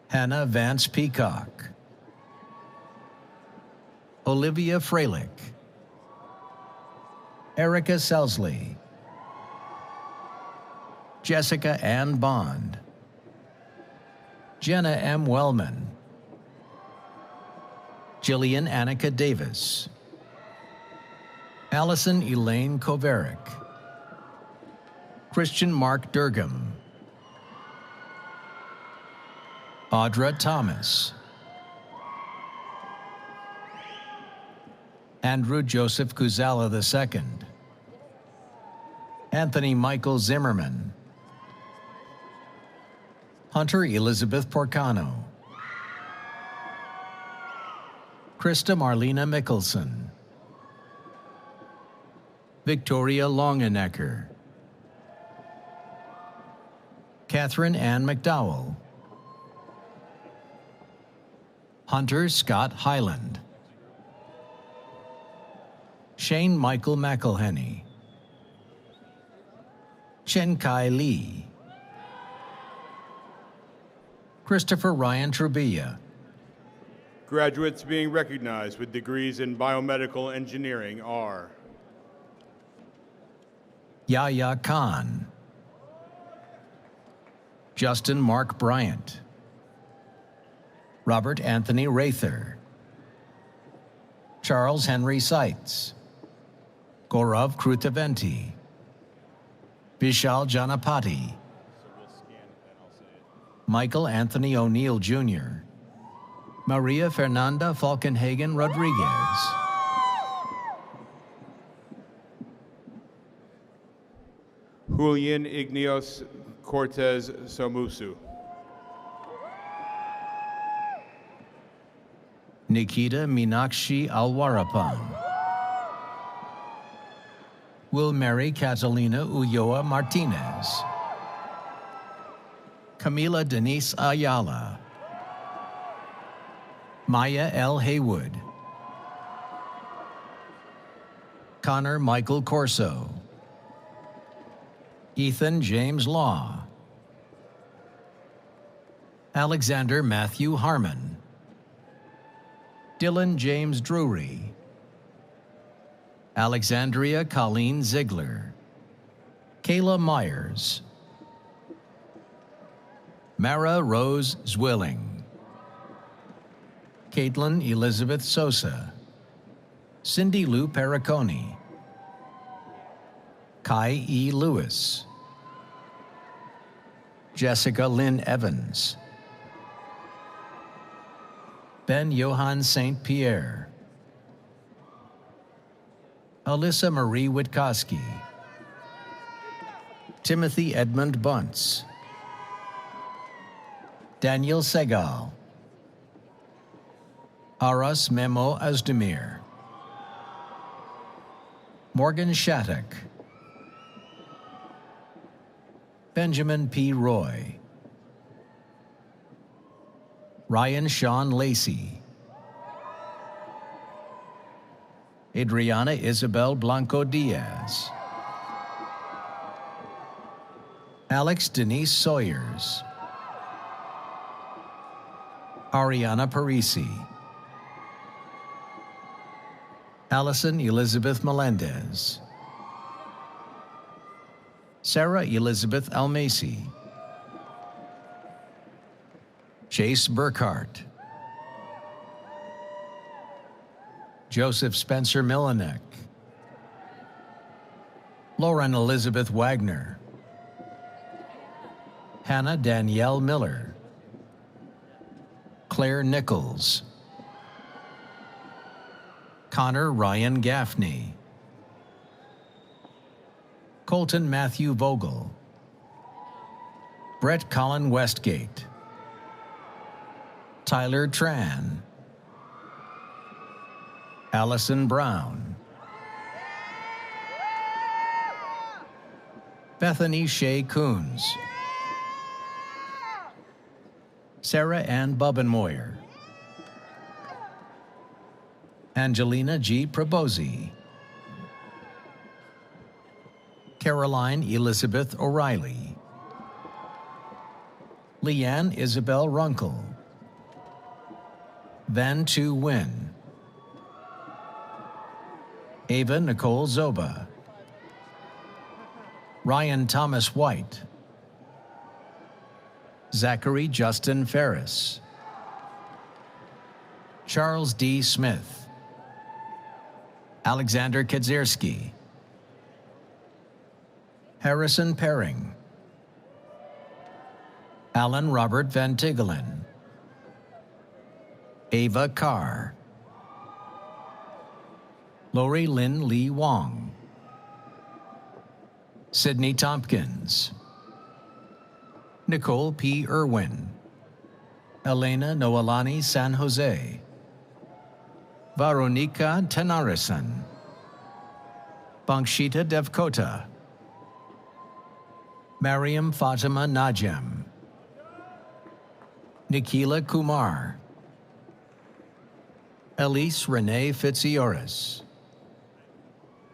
Hannah Vance Peacock, Olivia Freilich, Erica Selsley, Jessica Ann Bond, Jenna M. Wellman, Jillian Annika Davis, Allison Elaine Koverick, Christian Mark Durgam, Audra Thomas, Andrew Joseph Kuzala II, Anthony Michael Zimmerman, Hunter Elizabeth Porcano, Krista Marlena Mickelson, Victoria Longenecker, Catherine Ann McDowell, Hunter Scott Highland, Shane Michael McElhenney, Chen Kai Lee, Christopher Ryan Trubilla, graduates being recognized with degrees in biomedical engineering are Yahya Khan, Justin Mark Bryant, Robert Anthony Rather, Charles Henry Seitz, Gaurav Krutaventi, Vishal Janapati, Michael Anthony O'Neill Jr., Maria Fernanda Falkenhagen Rodriguez, Julian Igneos Cortez Somusu, Nikita Meenakshi Alwarapan, Will Mary Catalina Ulloa Martinez, Camila Denise Ayala, Maya L. Haywood, Connor Michael Corso, Ethan James Law, Alexander Matthew Harmon, Dylan James Drury, Alexandria Colleen Ziegler, Kayla Myers, Mara Rose Zwilling, Caitlin Elizabeth Sosa, Cindy Lou Perricone, Kai E. Lewis, Jessica Lynn Evans, Ben Johann St. Pierre, Alyssa Marie Witkowski, Timothy Edmund Bunce, Daniel Segal, Aras Memo Özdemir, Morgan Shattuck, Benjamin P. Roy, Ryan Sean Lacey, Adriana Isabel Blanco Diaz, Alex Denise Sawyers, Ariana Parisi, Allison Elizabeth Melendez, Sarah Elizabeth Almasi, Chase Burkhart, Joseph Spencer Milanek, Lauren Elizabeth Wagner, Hannah Danielle Miller, Claire Nichols, Connor Ryan Gaffney, Colton Matthew Vogel, Brett Colin Westgate, Tyler Tran, Allison Brown, Bethany Shea Coons, Sarah Ann Bubbenmoyer, Angelina G. Probosi, Caroline Elizabeth O'Reilly, Leanne Isabel Runkle, Van Tu Nguyen, Ava Nicole Zoba, Ryan Thomas White, Zachary Justin Ferris, Charles D. Smith, Alexander Kedzierski, Harrison Perring, Alan Robert Van Tigelen, Ava Carr, Lori Lynn Lee Wong, Sydney Tompkins, Nicole P. Irwin, Elena Noelani San Jose, Veronica Tenarisan, Bankshita Devkota, Mariam Fatima Najem, Nikila Kumar, Elise Renee Fitzioris,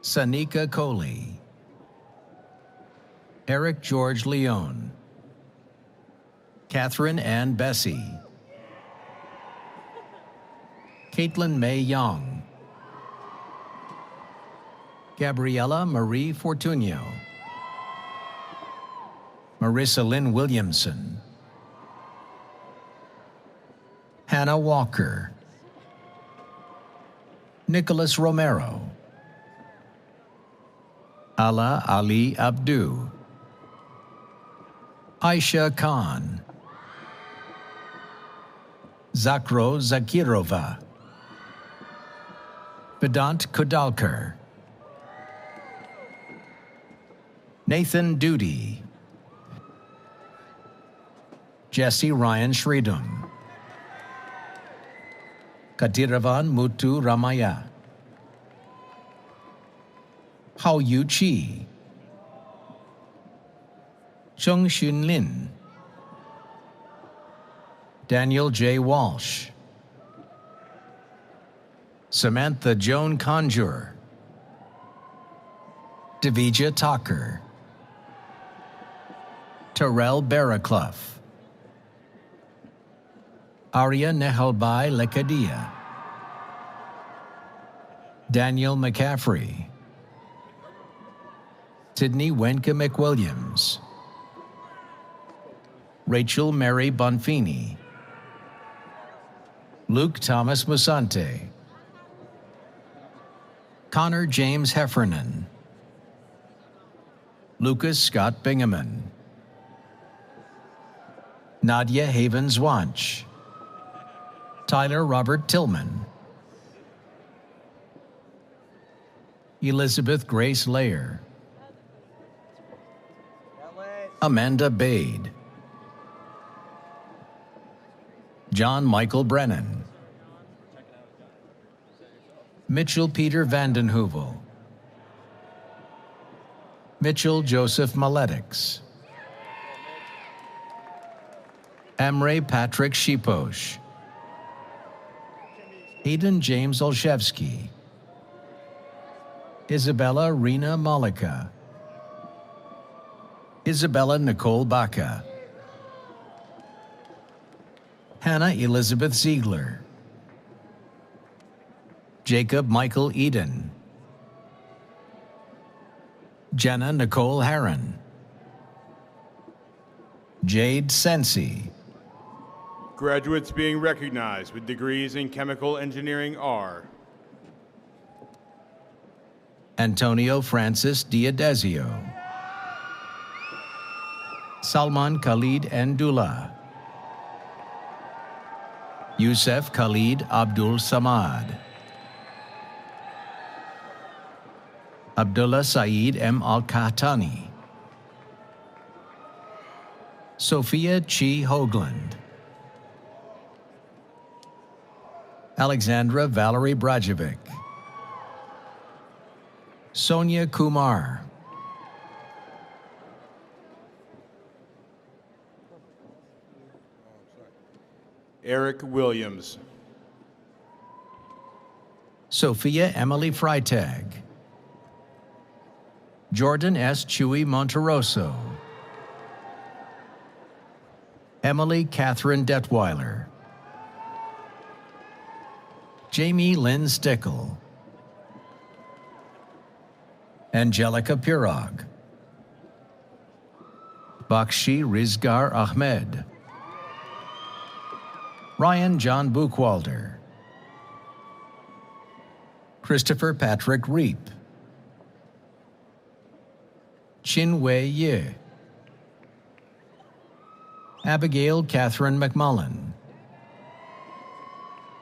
Sanika Coley, Eric George Leone, Catherine Ann Bessie, Caitlin May Young, Gabriella Marie Fortunio, Marissa Lynn Williamson, Hannah Walker, Nicholas Romero, Ala Ali Abdu, Aisha Khan, Zakro Zakirova, Vedant Kudalkar, Nathan Doody, Jesse Ryan Shridum, Katiravan Muthu Ramaya, Hao Yu Chi, Chung Xun Lin, Daniel J. Walsh, Samantha Joan Conjure, Davija Tucker, Terrell Barraclough, Arya Nehalbai Lekadia, Daniel McCaffrey, Sydney Wenka McWilliams, Rachel Mary Bonfini, Luke Thomas Musante, Connor James Heffernan, Lucas Scott Bingaman, Nadia Havens Wanch, Tyler Robert Tillman, Elizabeth Grace Layer, Amanda Bade, John Michael Brennan, Mitchell Peter Vandenheuvel, Mitchell Joseph Maletix, Amre Patrick Shiposh, Hayden James Olszewski, Isabella Rena Malika, Isabella Nicole Baca, Hannah Elizabeth Ziegler, Jacob Michael Eden, Jenna Nicole Herron, Jade Sensi. Graduates being recognized with degrees in chemical engineering are Antonio Francis Diadezio, Salman Khalid Ndula, Youssef Khalid Abdul Samad, Abdullah Saeed M. Al-Qahtani, Sophia Chi Hoagland, Alexandra Valerie Brajovic, Sonia Kumar, Eric Williams, Sophia Emily Freitag, Jordan S. Chewy Monteroso, Emily Catherine Detweiler, Jamie Lynn Stickle, Angelica Pirog, Bakshi Rizgar Ahmed, Ryan John Buchwalder, Christopher Patrick Reap, Chin Wei Ye, Abigail Catherine McMullen,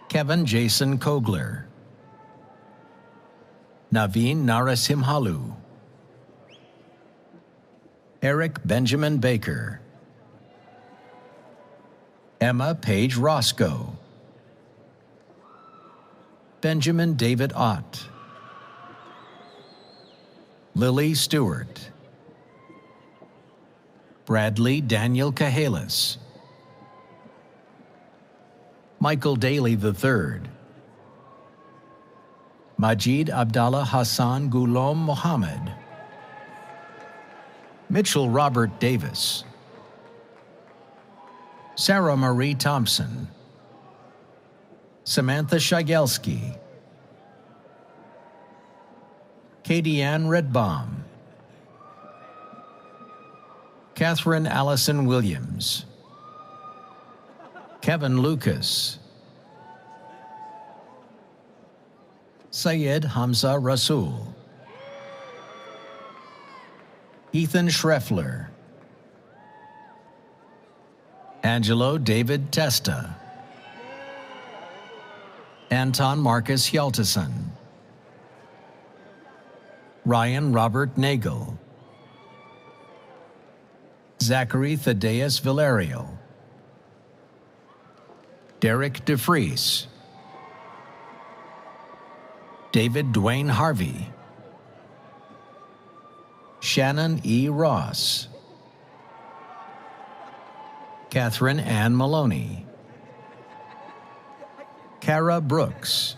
Kevin Jason Kogler, Naveen Narasimhalu, Eric Benjamin Baker, Emma Page Roscoe, Benjamin David Ott, Lily Stewart, Bradley Daniel Cahalis, Michael Daly III, Majid Abdallah Hassan Gulom Mohammed, Mitchell Robert Davis, Sarah Marie Thompson, Samantha Shigelski, Katie Ann Redbaum, Catherine Allison Williams, Kevin Lucas, Syed Hamza Rasul, Ethan Schreffler, Angelo David Testa, Anton Marcus Hjalteson, Ryan Robert Nagel, Zachary Thaddeus Valerio, Derek DeFries, David Dwayne Harvey, Shannon E. Ross, Catherine Ann Maloney, Kara Brooks,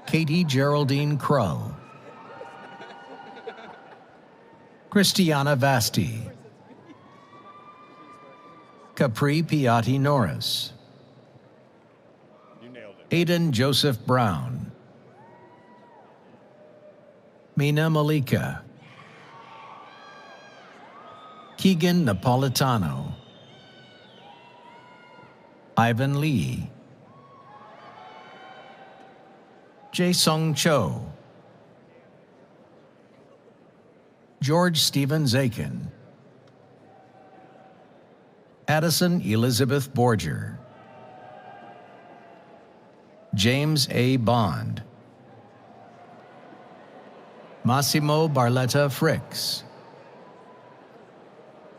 Katie Geraldine Krull, Christiana Vasti, Capri Piatti Norris, Aidan Joseph Brown, Mina Malika, Keegan Napolitano, Ivan Lee, Jae-Sung Cho, George Stephen Zakin, Addison Elizabeth Borger, James A. Bond, Massimo Barletta Fricks,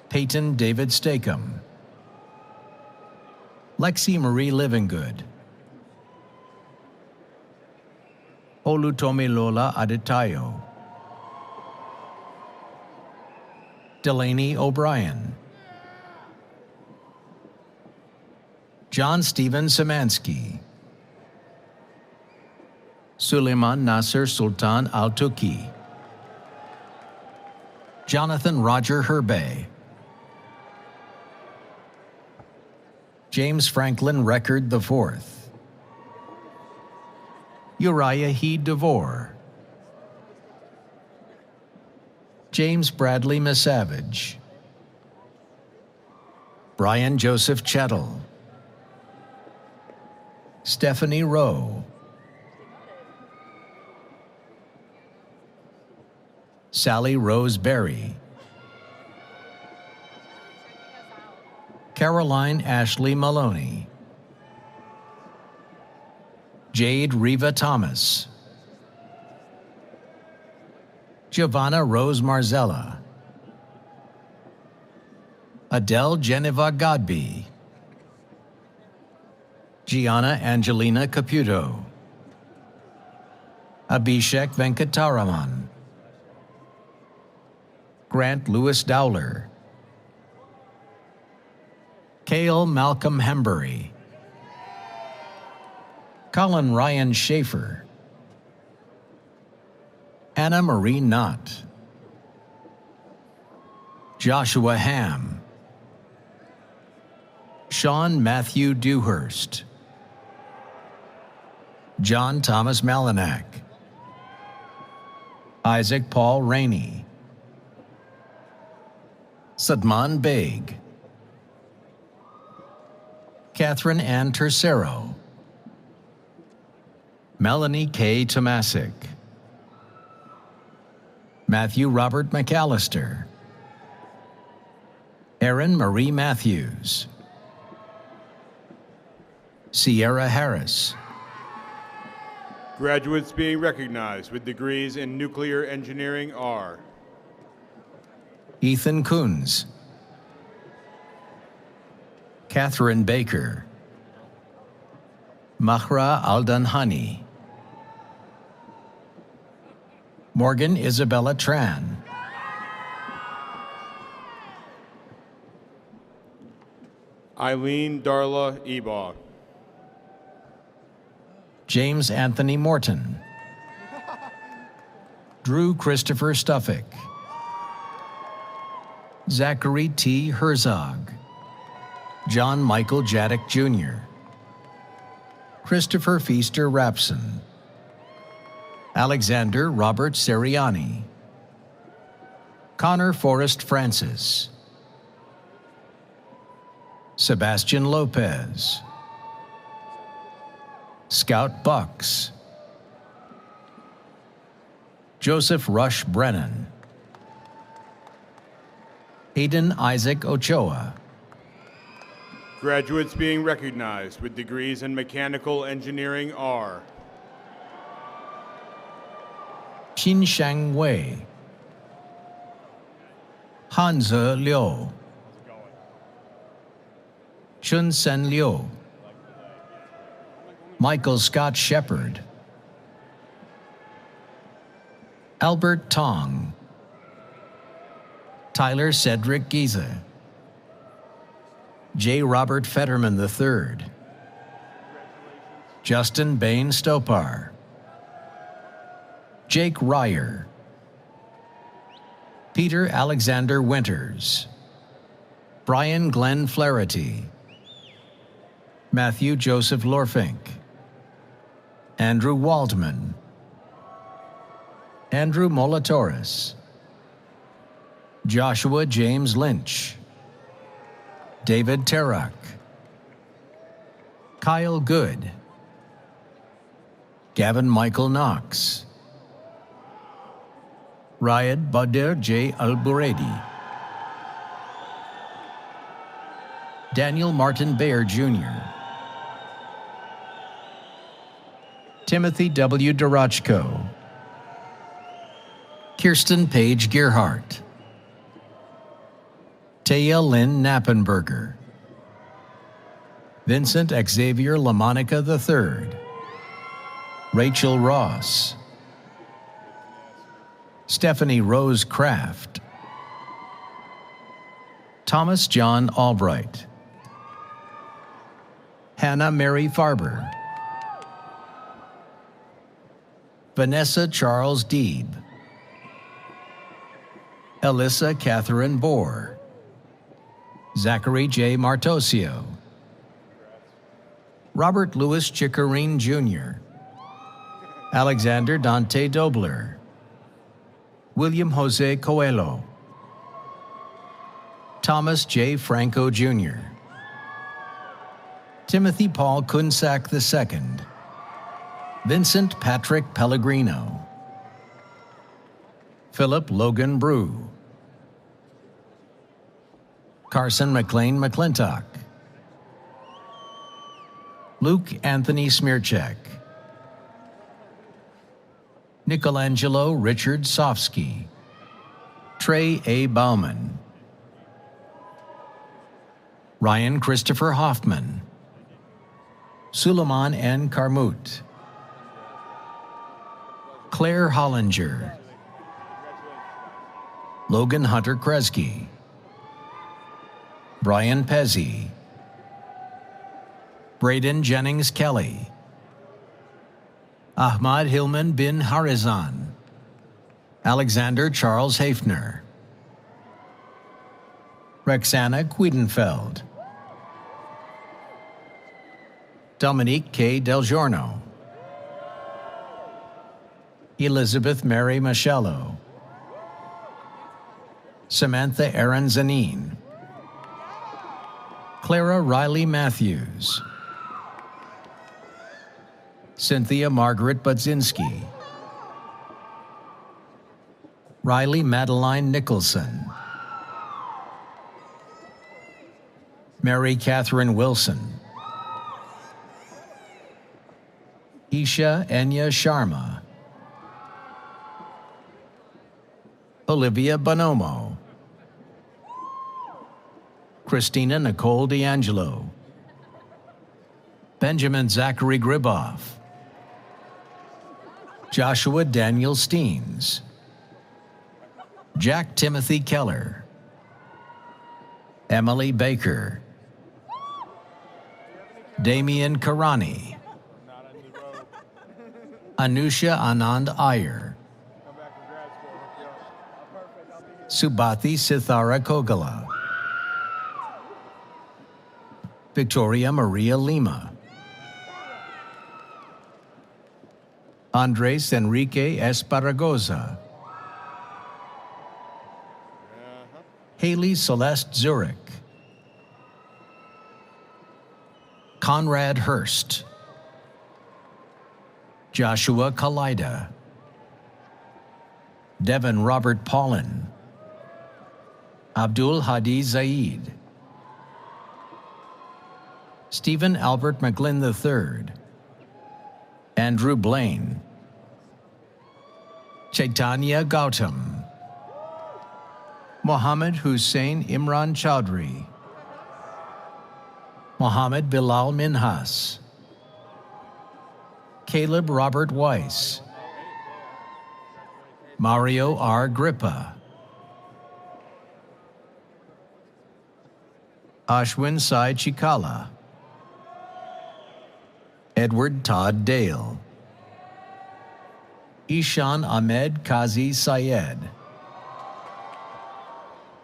Peyton David Stakem, Lexi Marie Livingood, Olutomilola Adetayo, Delaney O'Brien, John Stephen Szymanski, Suleiman Nasser Sultan Al-Tuki, Jonathan Roger Herbe, James Franklin Record IV, Uriah He DeVore, James Bradley Misavage, Brian Joseph Chettle, Stephanie Rowe, Sally Rose Berry, Caroline Ashley Maloney, Jade Reva Thomas, Giovanna Rose Marzella, Adele Geneva Godby, Gianna Angelina Caputo, Abhishek Venkataraman, Grant Lewis Dowler, Cale Malcolm Hembury, Colin Ryan Schaefer, Anna Marie Knott, Joshua Ham, Sean Matthew Dewhurst, John Thomas Malinak, Isaac Paul Rainey, Sadman Beg, Catherine Ann Tercero, Melanie K. Tomasic, Matthew Robert McAllister, Erin Marie Matthews, Sierra Harris. Graduates being recognized with degrees in nuclear engineering are Ethan Coons, Catherine Baker, Mahra Aldanhani, Morgan Isabella Tran, Eileen Darla Ebaugh, James Anthony Morton, Drew Christopher Stuffick, Zachary T. Herzog, John Michael Jaddock Jr., Christopher Feaster Rapson, Alexander Robert Seriani, Connor Forrest Francis, Sebastian Lopez, Scout Bucks, Joseph Rush Brennan, Hayden Isaac Ochoa. Graduates being recognized with degrees in mechanical engineering are Qinshan Wei, Hanze Liu, Chun-Sen Liu, Michael Scott Shepard, Albert Tong, Tyler Cedric Giza, J. Robert Fetterman III, Justin Bain Stopar, Jake Ryer, Peter Alexander Winters, Brian Glenn Flaherty, Matthew Joseph Lorfink, Andrew Waldman, Andrew Molatoris, Joshua James Lynch, David Terak, Kyle Good, Gavin Michael Knox, Rayad Badr J. Al-Buredi, Daniel Martin Bayer Jr., Timothy W. Durachko, Kirsten Page Gearhart, Taya Lynn Knappenberger, Vincent Xavier LaMonica III, Rachel Ross, Stephanie Rose Kraft, Thomas John Albright, Hannah Mary Farber, Vanessa Charles Deeb, Alyssa Catherine Bohr, Zachary J. Martosio, Robert Louis Chickarine Jr., Alexander Dante Dobler, William Jose Coelho, Thomas J. Franco Jr., Timothy Paul Kunsak II, Vincent Patrick Pellegrino, Philip Logan Brew, Carson McLean McClintock, Luke Anthony Smirchek, Nicolangelo Richard Sofsky, Trey A. Bauman, Ryan Christopher Hoffman, Suleiman N. Karmut, Claire Hollinger, Logan Hunter Kresge, Brian Pezzi, Braden Jennings Kelly, Ahmad Hilman bin Harizan, Alexander Charles Hafner, Rexana Quiedenfeld, Dominique K. Del Giorno, Elizabeth Mary Michello, Samantha Aaron Zanin, Clara Riley Matthews, Cynthia Margaret Budzinski, Riley Madeline Nicholson, Mary Catherine Wilson, Isha Enya Sharma, Olivia Bonomo, Christina Nicole D'Angelo, Benjamin Zachary Griboff, Joshua Daniel Steens, Jack Timothy Keller, Emily Baker, Damian Karani, Anusha Anand Iyer, Subathi Sithara Kogala, Victoria Maria Lima, Andres Enrique Esparagoza, Haley Celeste Zurich, Conrad Hurst, Joshua Kalida, Devin Robert Paulin, Abdul Hadi Zaid, Stephen Albert McGlynn III, Andrew Blaine, Chaitanya Gautam, Mohammed Hussein Imran Chaudhry, Mohammed Bilal Minhas, Caleb Robert Weiss, Mario R. Grippa, Ashwin Sai Chikala, Edward Todd Dale, Ishan Ahmed Kazi Syed,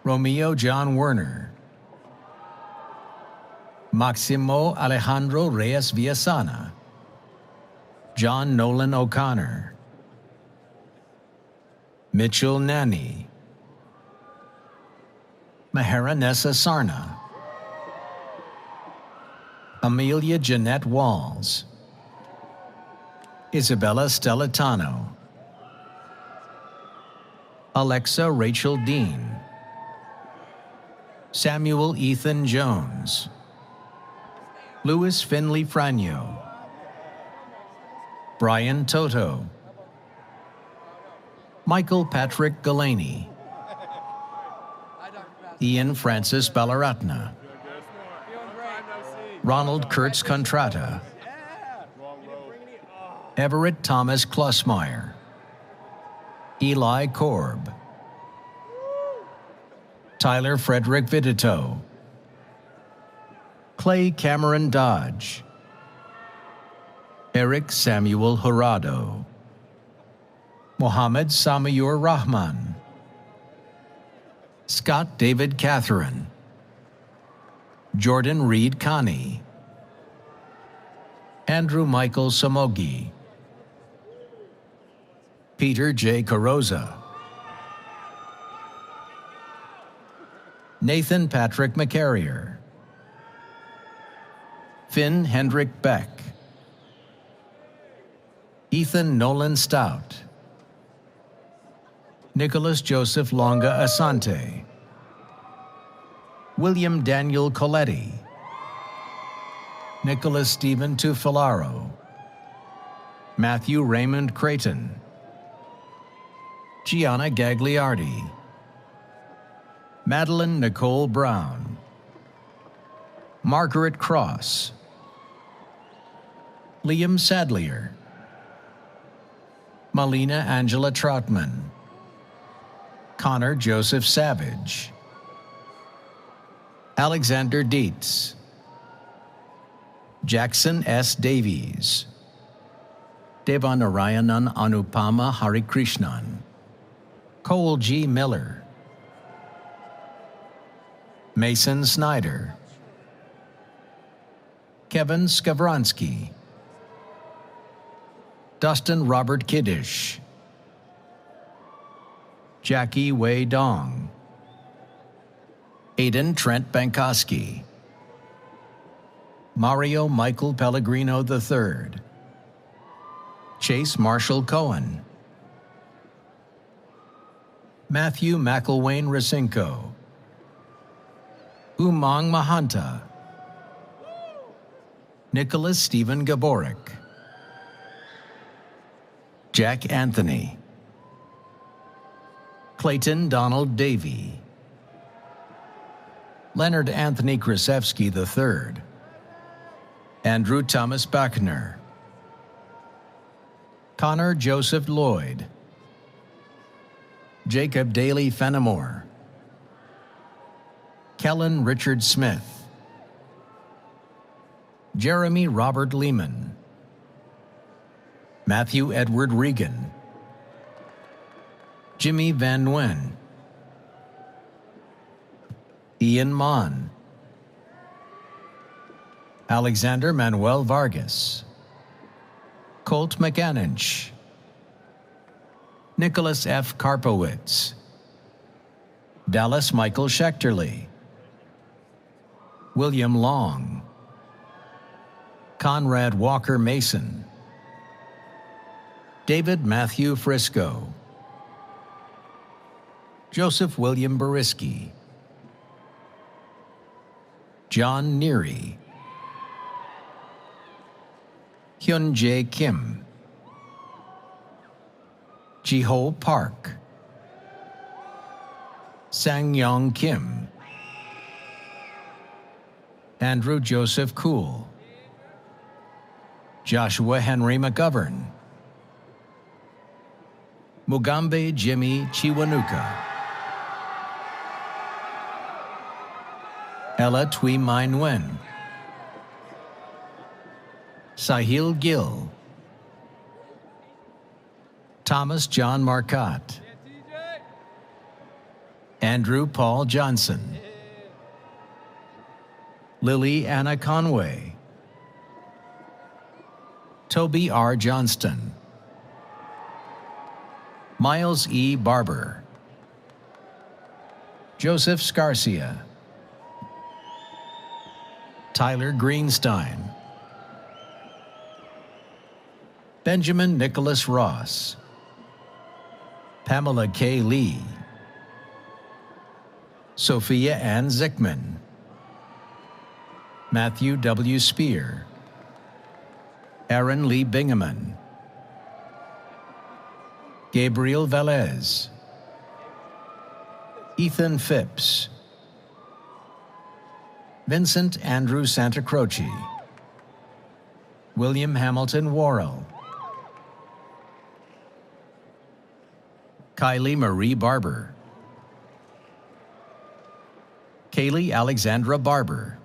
Romeo John Werner, Maximo Alejandro Reyes Villasana, John Nolan O'Connor, Mitchell Nani, Mahara Nessa Sarna, Amelia Jeanette Walls, Isabella Stellitano, Alexa Rachel Dean, Samuel Ethan Jones, Louis Finley Franyo, Brian Toto, Michael Patrick Galaney, Ian Francis Ballaratna, Ronald Kurtz Contrata, Everett Thomas Klussmeyer, Eli Korb, Tyler Frederick Vidito, Clay Cameron Dodge, Eric Samuel Jurado, Mohammed Samiur Rahman, Scott David Catherine, Jordan Reed Connie, Andrew Michael Samogi, Peter J. Carosa, Nathan Patrick McCarrier, Finn Hendrick Beck, Ethan Nolan Stout, Nicholas Joseph Longa Asante, William Daniel Coletti, Nicholas Stephen Tufilaro, Matthew Raymond Creighton, Gianna Gagliardi, Madeline Nicole Brown, Margaret Cross, Liam Sadlier, Malina Angela Troutman, Connor Joseph Savage, Alexander Dietz, Jackson S. Davies, Devanarayanan Anupama Harikrishnan, Cole G. Miller, Mason Snyder, Kevin Skavronsky, Dustin Robert Kiddish, Jackie Wei Dong, Aidan Trent Bankoski, Mario Michael Pellegrino III, Chase Marshall Cohen, Matthew McElwain Racinko, Umang Mahanta, Nicholas Stephen Gaborik, Jack Anthony, Clayton Donald Davey, Leonard Anthony Krasevsky III, Andrew Thomas Bachner, Connor Joseph Lloyd, Jacob Daly Fenimore, Kellen Richard Smith, Jeremy Robert Lehman, Matthew Edward Regan, Jimmy Van Nguyen, Ian Mon, Alexander Manuel Vargas, Colt McAninch, Nicholas F. Karpowitz, Dallas Michael Schechterly, William Long, Conrad Walker Mason, David Matthew Frisco, Joseph William Bariski, John Neary, Hyun Jae Kim, Ji-ho Park, Sang-yong Kim, Andrew Joseph Kuhl, Joshua Henry McGovern, Mugambe Jimmy Chiwanuka, Ella Tui Mai Nguyen, Sahil Gill, Thomas John Marcotte, Andrew Paul Johnson, Lily Anna Conway, Toby R. Johnston, Miles E. Barber, Joseph Scarcia, Tyler Greenstein, Benjamin Nicholas Ross, Pamela K. Lee, Sophia Ann Zickman, Matthew W. Spear, Aaron Lee Bingaman, Gabriel Velez, Ethan Phipps, Vincent Andrew Santacroce, William Hamilton Worrell, Kylie Marie Barber, Kaylee Alexandra Barber,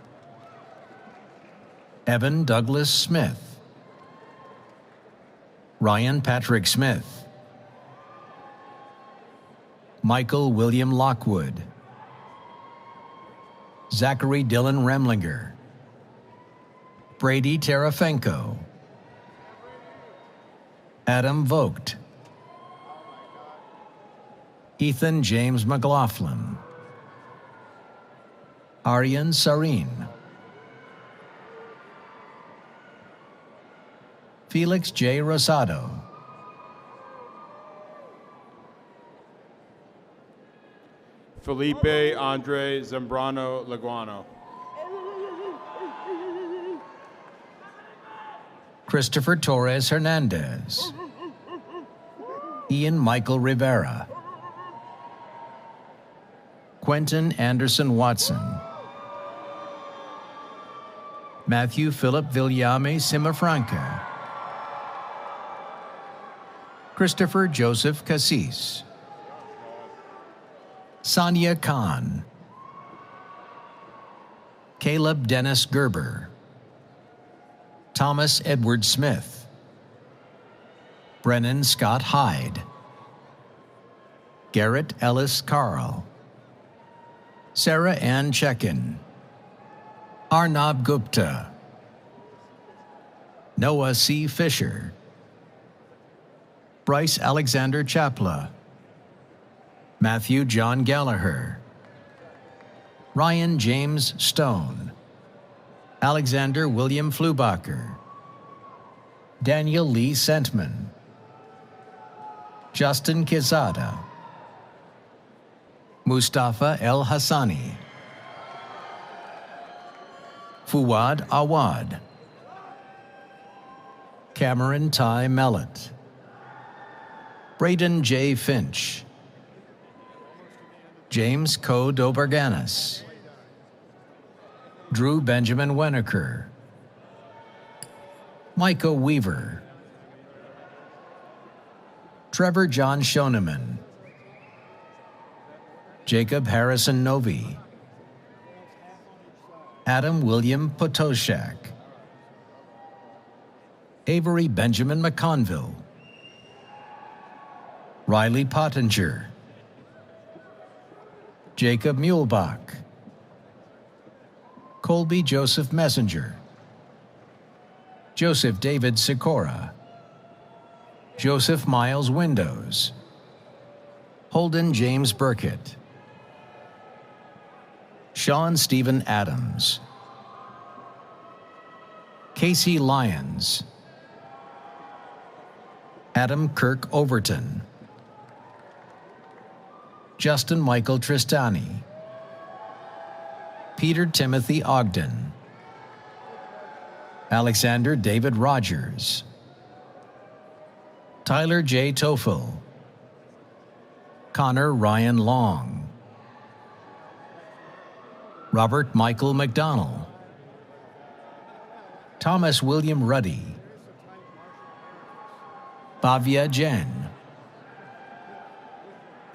Evan Douglas Smith, Ryan Patrick Smith, Michael William Lockwood, Zachary Dylan Remlinger, Brady Terafenko, Adam Vogt, Ethan James McLaughlin, Aryan Sareen, Felix J. Rosado, Felipe Andre Zambrano Leguano, Christopher Torres Hernandez, Ian Michael Rivera, Quentin Anderson Watson, Matthew Philip Villame Simafranca, Christopher Joseph Cassis, Sonia Khan, Caleb Dennis Gerber, Thomas Edward Smith, Brennan Scott Hyde, Garrett Ellis Carl, Sarah Ann Chekin, Arnab Gupta, Noah C. Fisher, Bryce Alexander Chapla, Matthew John Gallagher, Ryan James Stone, Alexander William Flubacher, Daniel Lee Sentman, Justin Quezada, Mustafa El Hassani, Fuad Awad, Cameron Ty Mellett, Braden J. Finch, James Co. Doberganis, Drew Benjamin Wenneker, Micah Weaver, Trevor John Shoneman, Jacob Harrison Novi, Adam William Potoshak, Avery Benjamin McConville, Riley Pottinger, Jacob Muehlbach, Colby Joseph Messenger, Joseph David Sikora, Joseph Miles Windows, Holden James Burkett, Sean Stephen Adams, Casey Lyons, Adam Kirk Overton, Justin Michael Tristani, Peter Timothy Ogden, Alexander David Rogers, Tyler J. Toffel, Connor Ryan Long, Robert Michael McDonnell, Thomas William Ruddy, Bhavya Jain,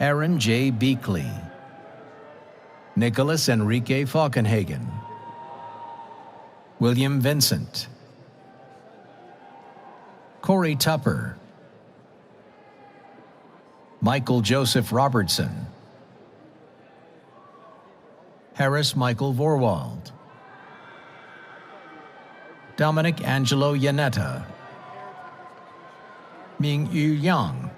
Aaron J. Beakley, Nicholas Enrique Falkenhagen, William Vincent, Corey Tupper, Michael Joseph Robertson, Harris Michael Vorwald, Dominic Angelo Yanetta, Ming Yu Yang,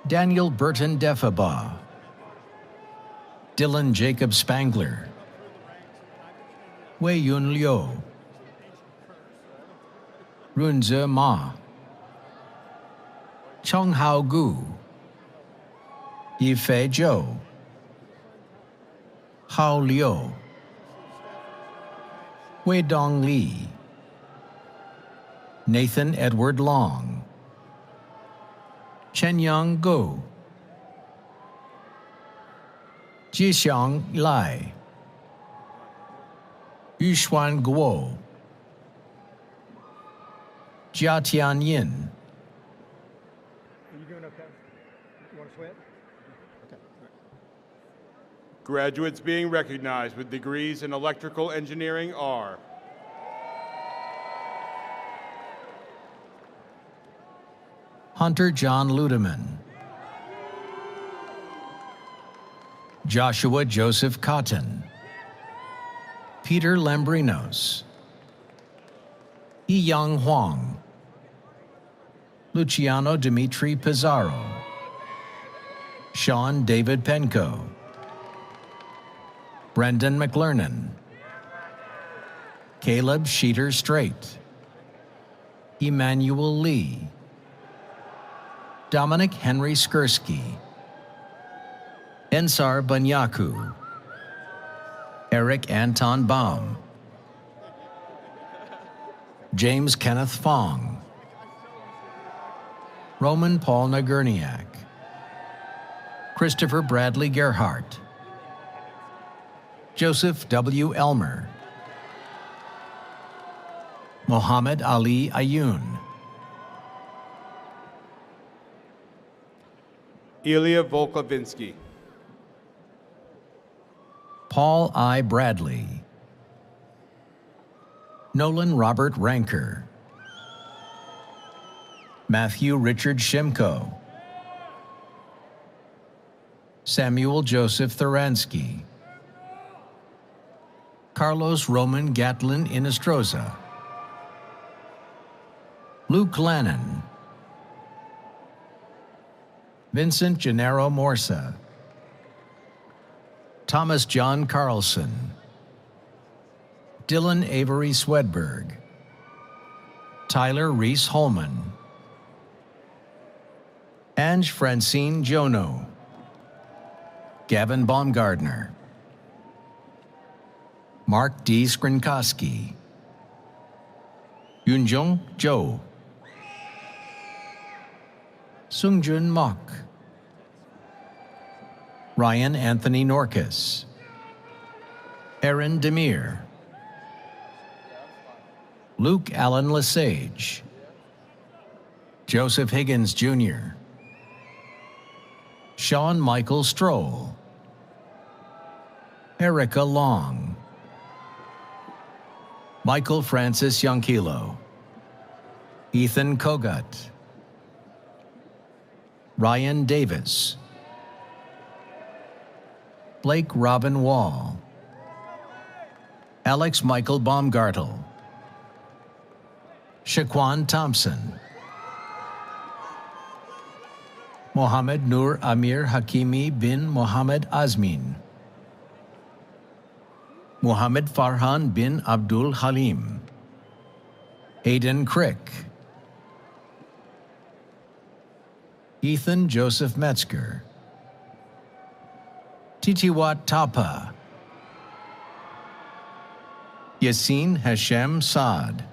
Daniel Burton Defaba, Dylan Jacob Spangler, Wei Yun Liu, Runze Ma, Chong Hao Gu, Yifei Zhou, Hao Liu, Wei Dong Li, Nathan Edward Long, Chen Yang Go, Jixiang Lai, Yuxuan Guo, Jia Tian Yin. Are you doing okay? You want to switch? Okay. Graduates being recognized with degrees in electrical engineering are Hunter John Ludeman, Joshua Joseph Cotton, Peter Lambrinos, Yi-Yang Huang, Luciano Dimitri Pizarro, Sean David Penco, Brendan McLernan, Caleb Sheeter Strait, Emmanuel Lee, Dominic Henry Skursky, Ensar Banyaku, Eric Anton Baum, James Kenneth Fong, Roman Paul Nagurniak, Christopher Bradley Gerhart, Joseph W. Elmer, Mohammed Ali Ayun, Ilya Volkovinsky, Paul I. Bradley, Nolan Robert Ranker, Matthew Richard Shimko, Samuel Joseph Thuransky, Carlos Roman Gatlin Inestroza, Luke Lannon, Vincent Gennaro Morsa, Thomas John Carlson, Dylan Avery Swedberg, Tyler Reese Holman, Ange Francine Jono, Gavin Baumgardner, Mark D. Skrinkoski, Yunjung Zhou, Sungjun Mok, Ryan Anthony Norcus, Aaron Demir, Luke Allen Lesage, Joseph Higgins Jr., Sean Michael Stroll, Erica Long, Michael Francis Youngkilo, Ethan Kogut, Ryan Davis, Blake Robin Wall, Alex Michael Baumgartel, Shaquan Thompson, Mohammed Nur Amir Hakimi bin Mohammed Azmin, Mohammed Farhan bin Abdul Halim, Aidan Crick, Ethan Joseph Metzger, Titiwat Tapa, Yassine Hashem Saad,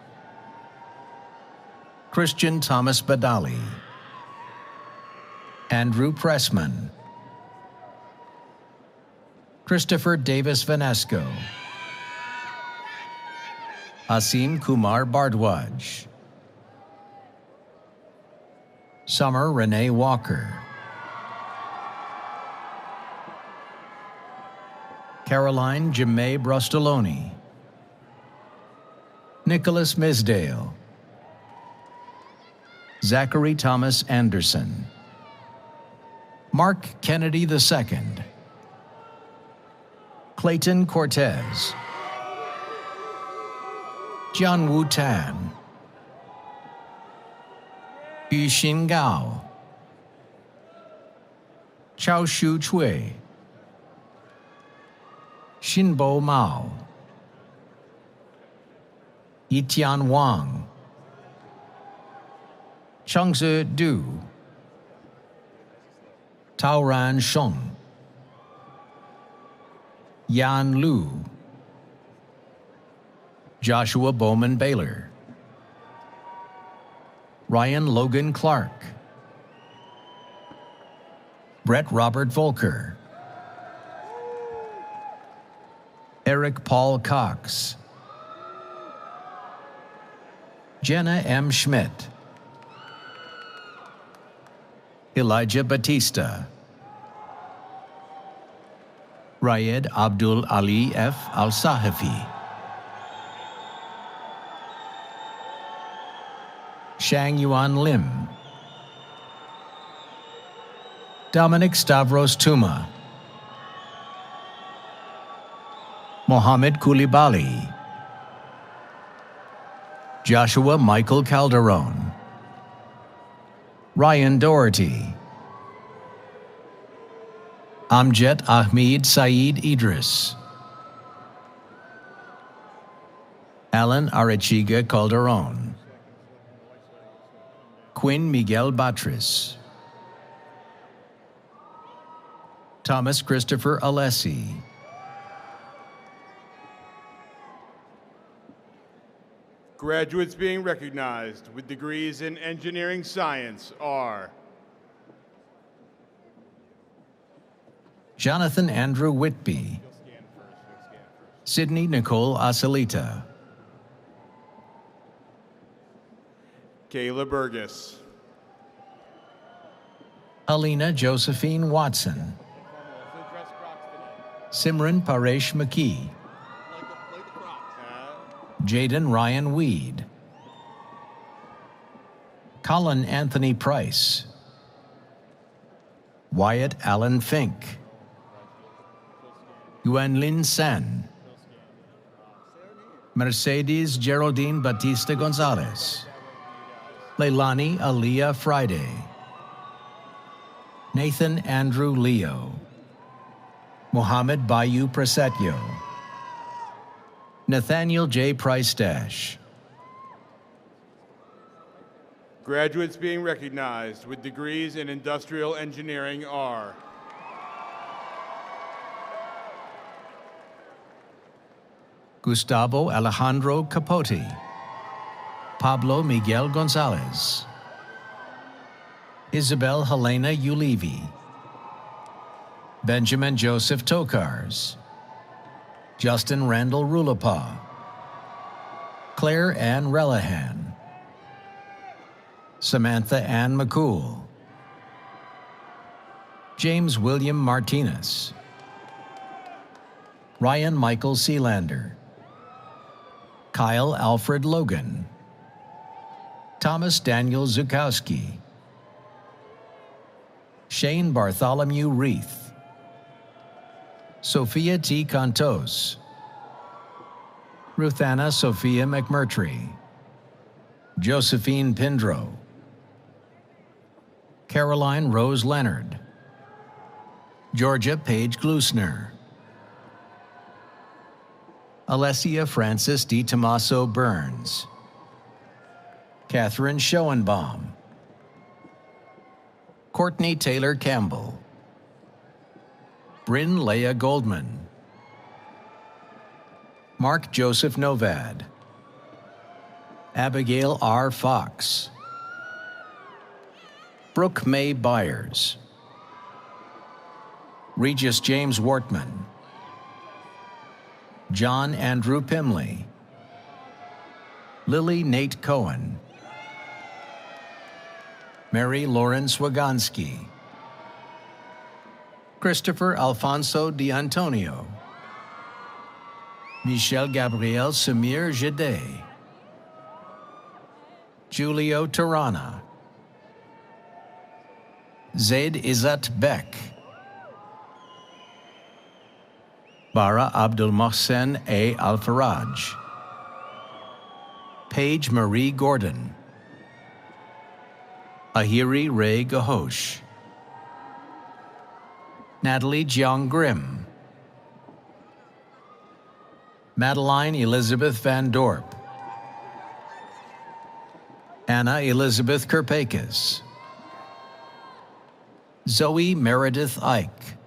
Christian Thomas Badali, Andrew Pressman, Christopher Davis Vanesco, Asim Kumar Bardwaj, Summer Renee Walker, Caroline Jemay Brostoloni, Nicholas Misdale, Zachary Thomas Anderson, Mark Kennedy II, Clayton Cortez, Jian Wu Tan, Yu Xin Gao, Chao Shu Chui, Xinbo Mao, Yitian Wang, Changze Du, Taoran Sheng, Yan Lu, Joshua Bowman Baylor, Ryan Logan Clark, Brett Robert Volker, Eric Paul Cox, Jenna M. Schmidt, Elijah Batista, Rayed Abdul Ali F. Al-Sahafi, Shang Yuan Lim, Dominic Stavros Tuma, Mohammed Koulibaly, Joshua Michael Calderon, Ryan Doherty, Amjet Ahmed Saeed Idris, Alan Arechiga Calderon, Quinn Miguel Batris, Thomas Christopher Alessi, Graduates being recognized with degrees in engineering science are Jonathan Andrew Whitby, Sydney Nicole Asalita, Kayla Burgess, Alina Josephine Watson, Simran Paresh McKee, Jaden Ryan Weed, Colin Anthony Price, Wyatt Allen Fink, Yuanlin Sen, Mercedes Geraldine Batista Gonzalez, Leilani Aliyah Friday, Nathan Andrew Leo, Mohammed Bayu Prasetyo, Nathaniel J. Price Dash. graduates being recognized with degrees in industrial engineering are Gustavo Alejandro Capote, Pablo Miguel Gonzalez, Isabel Helena Ulevi, Benjamin Joseph Tokars, Justin Randall Rulapa, Claire Ann Relihan, Samantha Ann McCool, James William Martinez, Ryan Michael Sealander, Kyle Alfred Logan, Thomas Daniel Zukowski, Shane Bartholomew Reith, Sophia T. Cantos, Ruthanna Sophia McMurtry, Josephine Pindro, Caroline Rose Leonard, Georgia Paige Glusner, Alessia Francis D. Tomaso Burns, Catherine Schoenbaum, Courtney Taylor Campbell, Bryn Leah Goldman, Mark Joseph Novad, Abigail R. Fox, Brooke May Byers, Regis James Wortman, John Andrew Pimley, Lily Nate Cohen, Mary Lauren Swagonski, Christopher Alfonso D'Antonio, Michel Gabriel Samir Jade, Julio Tirana, Zaid Izzat Beck, Bara Abdul Mohsen A. Al-Faraj, Paige Marie Gordon, Ahiri Ray Gahosh, Natalie Jiang Grimm, Madeline Elizabeth Van Dorp, Anna Elizabeth Kerpakis, Zoe Meredith Ike,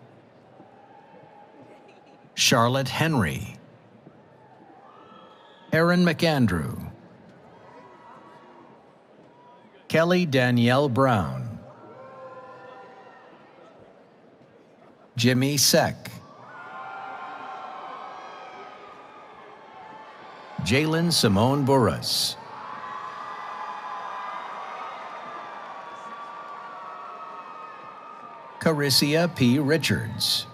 Charlotte Henry, Erin McAndrew, Kelly Danielle Brown, Jimmy Seck, Jalen Simone Burris, Carissia P. Richards,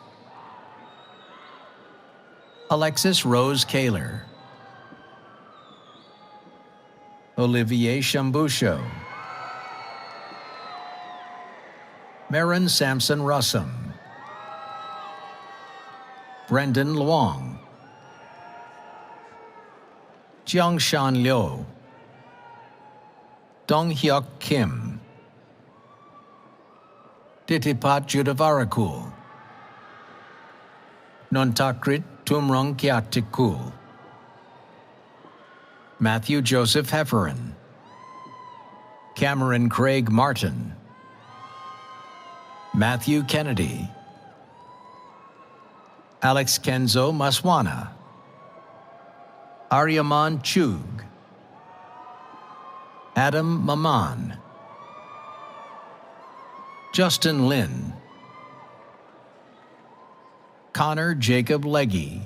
Alexis Rose Kaler, Olivier Shambusho, Marin Sampson Russum, Brendan Luong, Jiangshan Liu, Dong Hyuk Kim, Titipat Judavarakul, Nontakrit Tumrong Kyatikul, Matthew Joseph Hefferon, Cameron Craig Martin, Matthew Kennedy, Alex Kenzo Maswana, Aryaman Chug, Adam Maman, Justin Lin, Connor Jacob Leggy,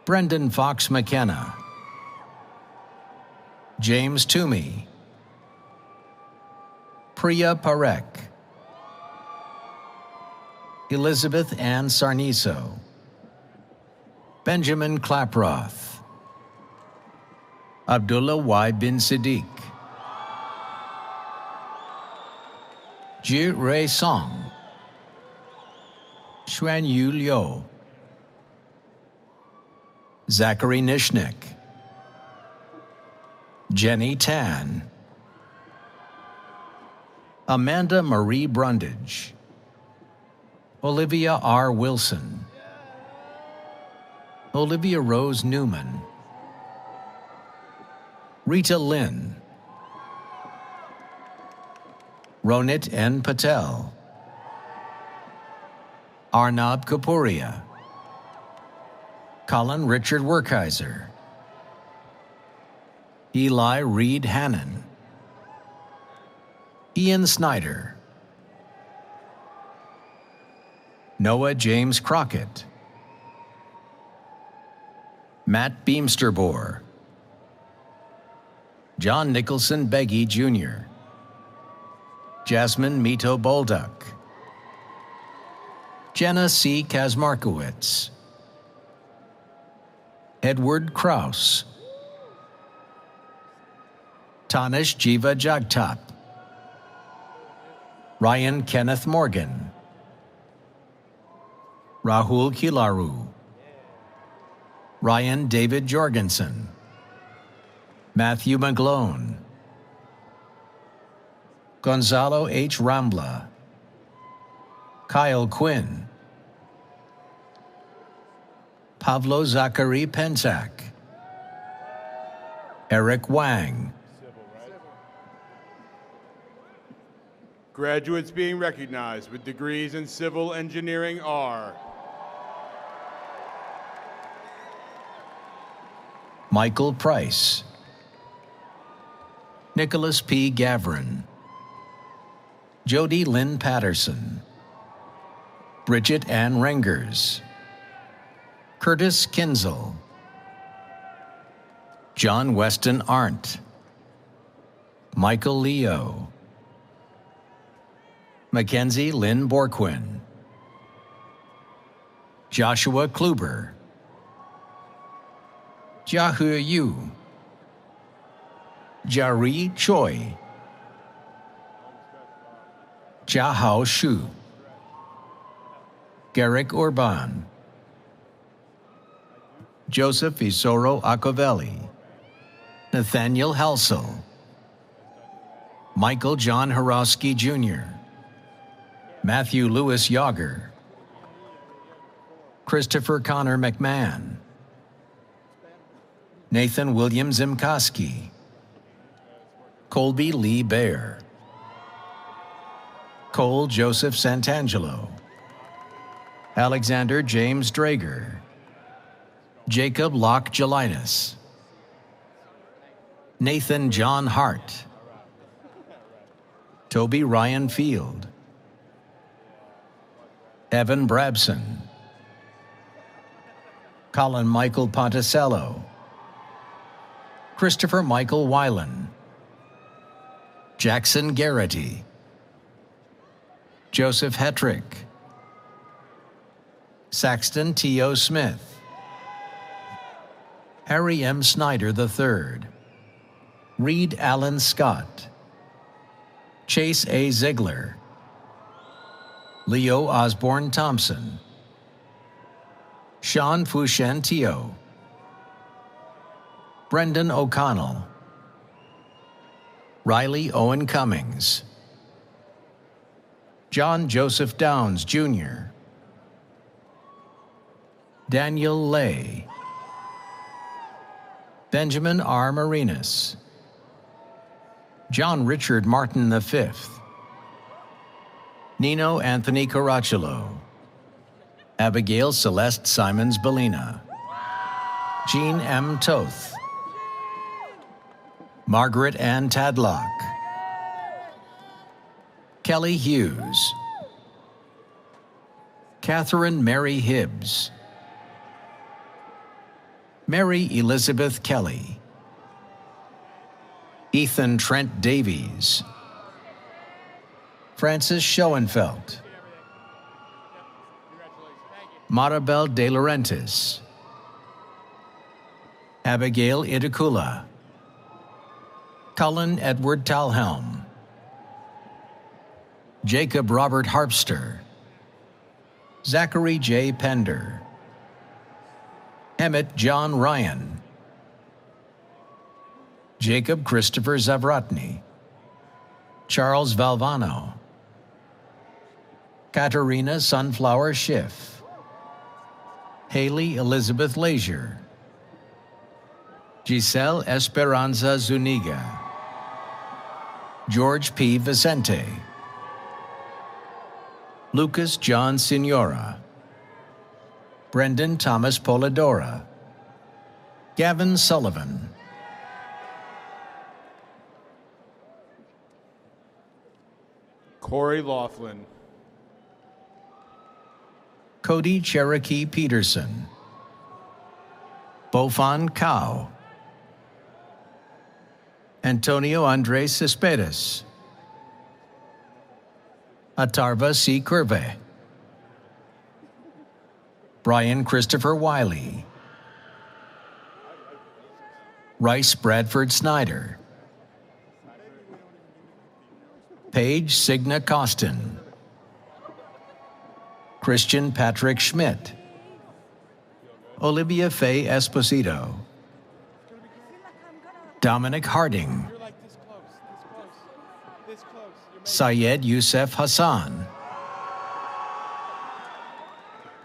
Brendan Fox McKenna, James Toomey, Priya Parek, Elizabeth Ann Sarniso, Benjamin Klaproth, Abdullah Y. bin Siddiq, Ji Rei Song, Xuan Yu Liu, Zachary Nishnik, Jenny Tan, Amanda Marie Brundage, Olivia R. Wilson, Olivia Rose Newman, Rita Lynn, Ronit N. Patel, Arnab Kapuria, Colin Richard Werkheiser, Eli Reed Hannon, Ian Snyder, Noah James Crockett, Matt Beamsterbore, John Nicholson Beggy Jr., Jasmine Mito Bolduck, Jenna C. Kazmarkowitz, Edward Kraus, Tanish Jiva Jagtap, Ryan Kenneth Morgan, Rahul Kilaru, Ryan David Jorgensen, Matthew McGlone, Gonzalo H. Rambla, Kyle Quinn, Pavlo Zachary Pentak, Eric Wang, Graduates being recognized with degrees in civil engineering are Michael Price, Nicholas P. Gavrin, Jody Lynn Patterson, Bridget Ann Rengers, Curtis Kinzel, John Weston Arndt, Michael Leo, Mackenzie Lynn Borquin, Joshua Kluber, Jiahe Yu, Jiari Choi, Jiahao Shu, Garrick Urban, Joseph Isoro Acovelli, Nathaniel Halsell, Michael John Horowski Jr., Matthew Lewis Yager, Christopher Connor McMahon, Nathan William Zimkoski, Colby Lee Baer, Cole Joseph Santangelo, Alexander James Drager, Jacob Locke Gelitis, Nathan John Hart, Toby Ryan Field, Evan Brabson, Colin Michael Ponticello, Christopher Michael Weiland, Jackson Garrity, Joseph Hetrick, Saxton T.O. Smith, Harry M. Snyder III, Reed Allen Scott, Chase A. Ziegler, Leo Osborne Thompson, Sean Fushen Teo, Brendan O'Connell, Riley Owen Cummings, John Joseph Downs Jr., Daniel Lay, Benjamin R. Marinas, John Richard Martin V, Nino Anthony Caracciolo, Abigail Celeste Simons Bellina, Jean M. Toth, Margaret Ann Tadlock, Kelly Hughes, Catherine Mary Hibbs, Mary Elizabeth Kelly, Ethan Trent Davies, Francis Schoenfeld, Maribel De Laurentiis, Abigail Idakula, Cullen Edward Talhelm, Jacob Robert Harpster, Zachary J. Pender, Emmett John Ryan, Jacob Christopher Zavrotny, Charles Valvano, Katerina Sunflower Schiff, Haley Elizabeth Leisure, Giselle Esperanza Zuniga, George P. Vicente, Lucas John Signora, Brendan Thomas Polidora, Gavin Sullivan, Corey Laughlin, Cody Cherokee Peterson, Bofan Cao, Antonio Andres Cespedes, Atarva C. Curve, Brian Christopher Wiley, Rice Bradford Snyder, Paige Signa Costin, Christian Patrick Schmidt, Olivia Faye Esposito, Dominic Harding, Syed Youssef Hassan,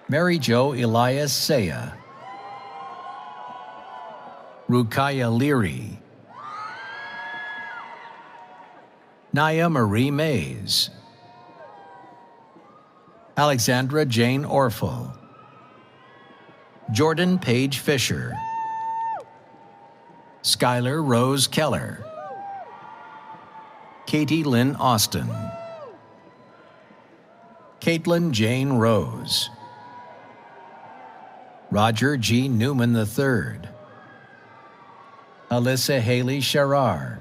Mary Jo Elias Saya, Rukaya Leary, Naya Marie Mays, Alexandra Jane Orful, Jordan Paige Fisher, Skylar Rose Keller, Katie Lynn Austin, Caitlin Jane Rose, Roger G. Newman III, Alyssa Haley Sherrar,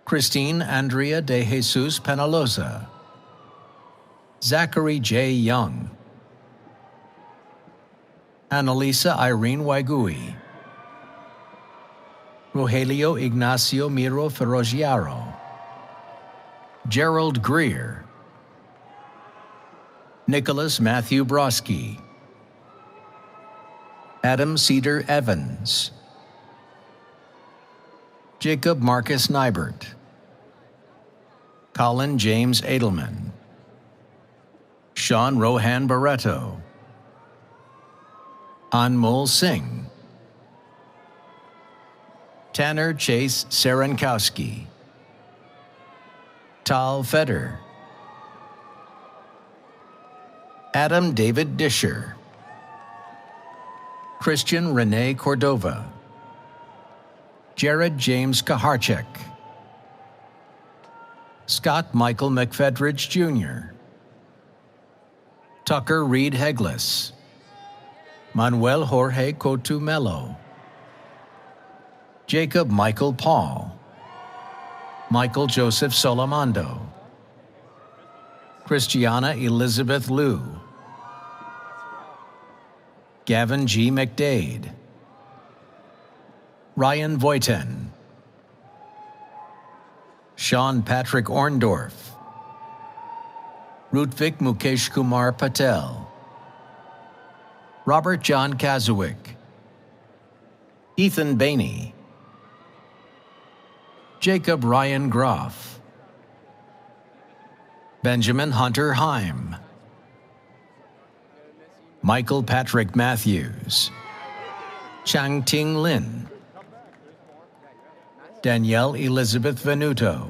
Christine Andrea de Jesus Penaloza, Zachary J. Young, Annalisa Irene Waigui, Rogelio Ignacio Miro Ferrogiaro, Gerald Greer, Nicholas Matthew Broski, Adam Cedar Evans, Jacob Marcus Nybert, Colin James Edelman, Sean Rohan Barreto, Anmol Singh, Tanner Chase Serenkowski, Tal Feder, Adam David Disher, Christian Renee Cordova, Jared James Kaharchek, Scott Michael McFedridge Jr., Tucker Reed Heglis, Manuel Jorge Cotumelo, Jacob Michael Paul, Michael Joseph Solomando, Christiana Elizabeth Liu, Gavin G. McDade, Ryan Voiten, Sean Patrick Orndorff, Rutvik Mukesh Kumar Patel, Robert John Kazuik, Ethan Bainey, Jacob Ryan Groff, Benjamin Hunter Heim, Michael Patrick Matthews, Chang Ting Lin, Danielle Elizabeth Venuto,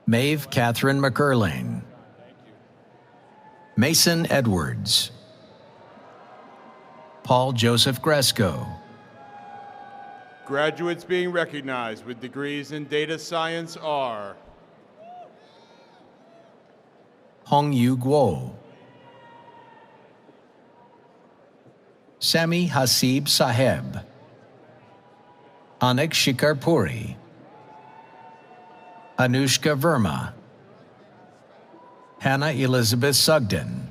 Maeve Catherine McErlane, Mason Edwards, Paul Joseph Gresco. Graduates being recognized with degrees in data science are Hong Yu Guo, Sami Hasib Saheb, Anik Shikarpuri, Anushka Verma, Hannah Elizabeth Sugden,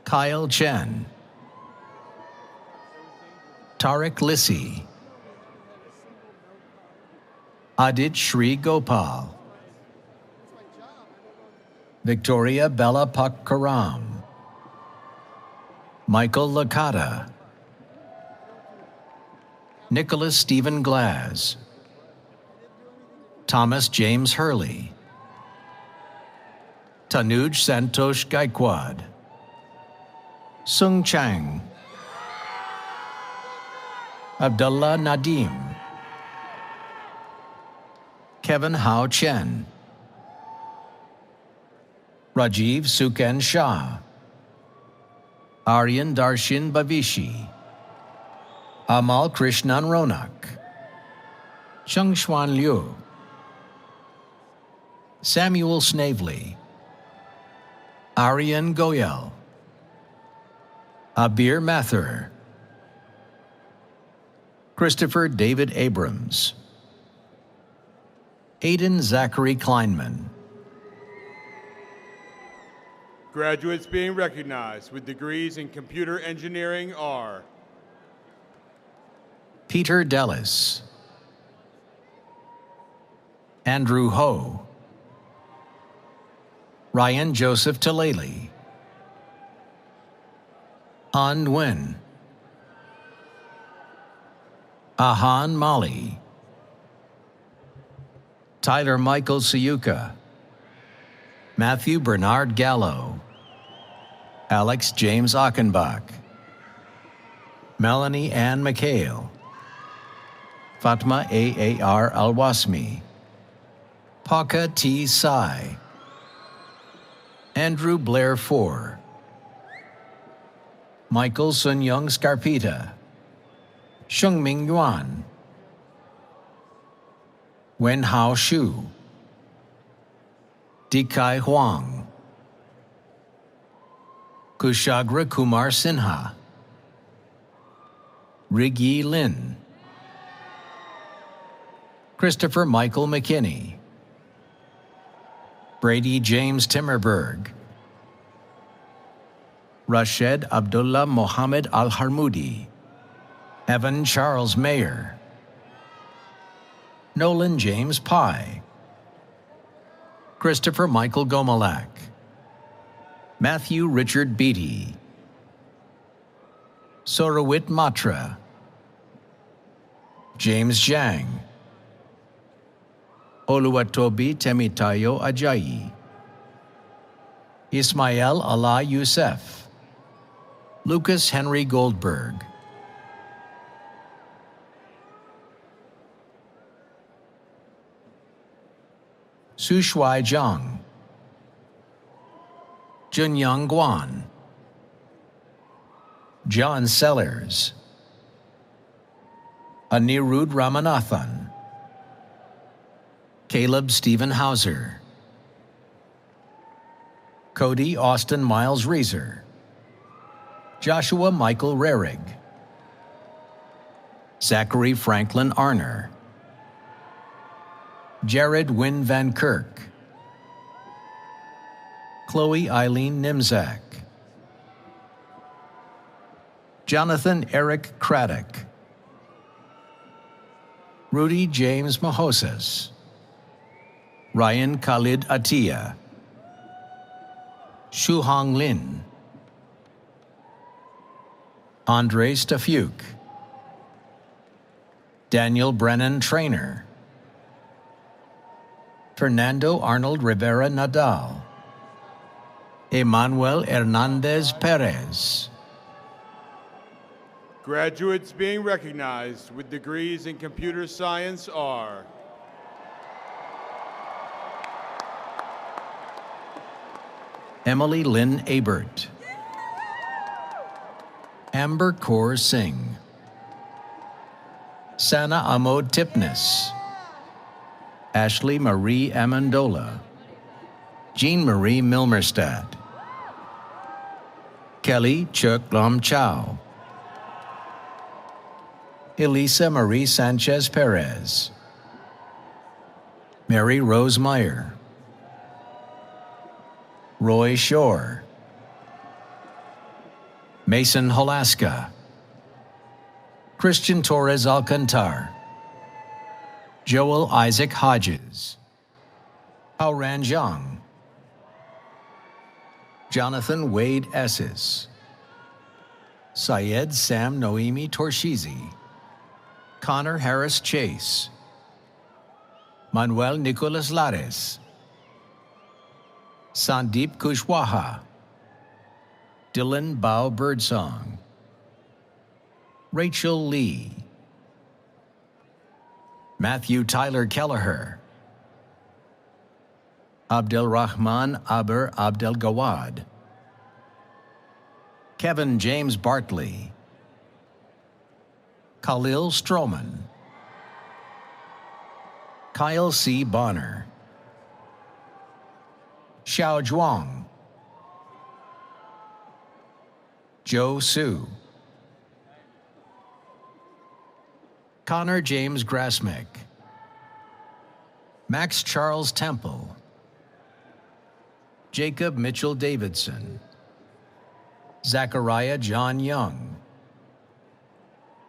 Kyle Chen, Tariq Lissi, Adit Shri Gopal, Victoria Bella Pak Karam, Michael Lakata, Nicholas Stephen Glaz, Thomas James Hurley, Tanuj Santosh Gaikwad, Sung Chang, Abdullah Nadim, Kevin Hao Chen, Rajiv Sukan Shah, Aryan Darshan Bavishi, Amal Krishnan Ronak, Chengxuan Liu, Samuel Snavely, Aryan Goyal, Abir Mathur, Christopher David Abrams, Aidan Zachary Kleinman. graduates being recognized with degrees in computer engineering are Peter Dellis, Andrew Ho, Ryan Joseph Talali, An Nguyen, Ahan Mali, Tyler Michael Sayuka, Matthew Bernard Gallo, Alex James Achenbach, Melanie Ann McHale, Fatma Aar Al-Wasmi, Paka T. Sai, Andrew Blair Four, Michael Sun-Young Scarpita, Shengming Yuan, Wen Hao Shu, Dikai Huang, Kushagra Kumar Sinha, Rigyi Lin, Christopher Michael McKinney, Brady James Timmerberg, Rashed Abdullah Mohammed Al-Harmoudi, Evan Charles Mayer, Nolan James Pye, Christopher Michael Gomalak, Matthew Richard Beatty, Sorawit Matra, James Zhang, Oluwatobi Temitayo Ajayi, Ismail Allah Youssef, Lucas Henry Goldberg, Su Shuai Zhang, Junyang Guan, John Sellers, Anirudh Ramanathan, Caleb Stephen Hauser, Cody Austin Miles Reeser, Joshua Michael Rarig, Zachary Franklin Arner, Jared Wynn Van Kirk, Chloe Eileen Nimzak, Jonathan Eric Craddock, Rudy James Mahosas, Ryan Khalid Atiyah, Shuhong Lin, Andre Stafuk, Daniel Brennan Trainer, Fernando Arnold Rivera Nadal, Emmanuel Hernandez Perez. Graduates being recognized with degrees in computer science are Emily Lynn Abert, Amber Kaur Singh, Sana Amod Tipnis, Ashley Marie Amendola, Jean Marie Milmerstad, Kelly Chuk Lam Chow, Elisa Marie Sanchez Perez, Mary Rose Meyer, Roy Shore, Mason Holaska, Christian Torres Alcantar, Joel Isaac Hodges, Aoran Zhang, Jonathan Wade Esses, Syed Sam Noemi Torshizi, Connor Harris Chase, Manuel Nicolas Lares, Sandeep Kushwaha, Dylan Bao Birdsong, Rachel Lee, Matthew Tyler Kelleher, Abdel Rahman Aber Abdel Gawad, Kevin James Bartley, Khalil Stroman, Kyle C. Bonner, Xiao Zhuang, Joe Su, Connor James Grasmick, Max Charles Temple, Jacob Mitchell Davidson, Zachariah John Young,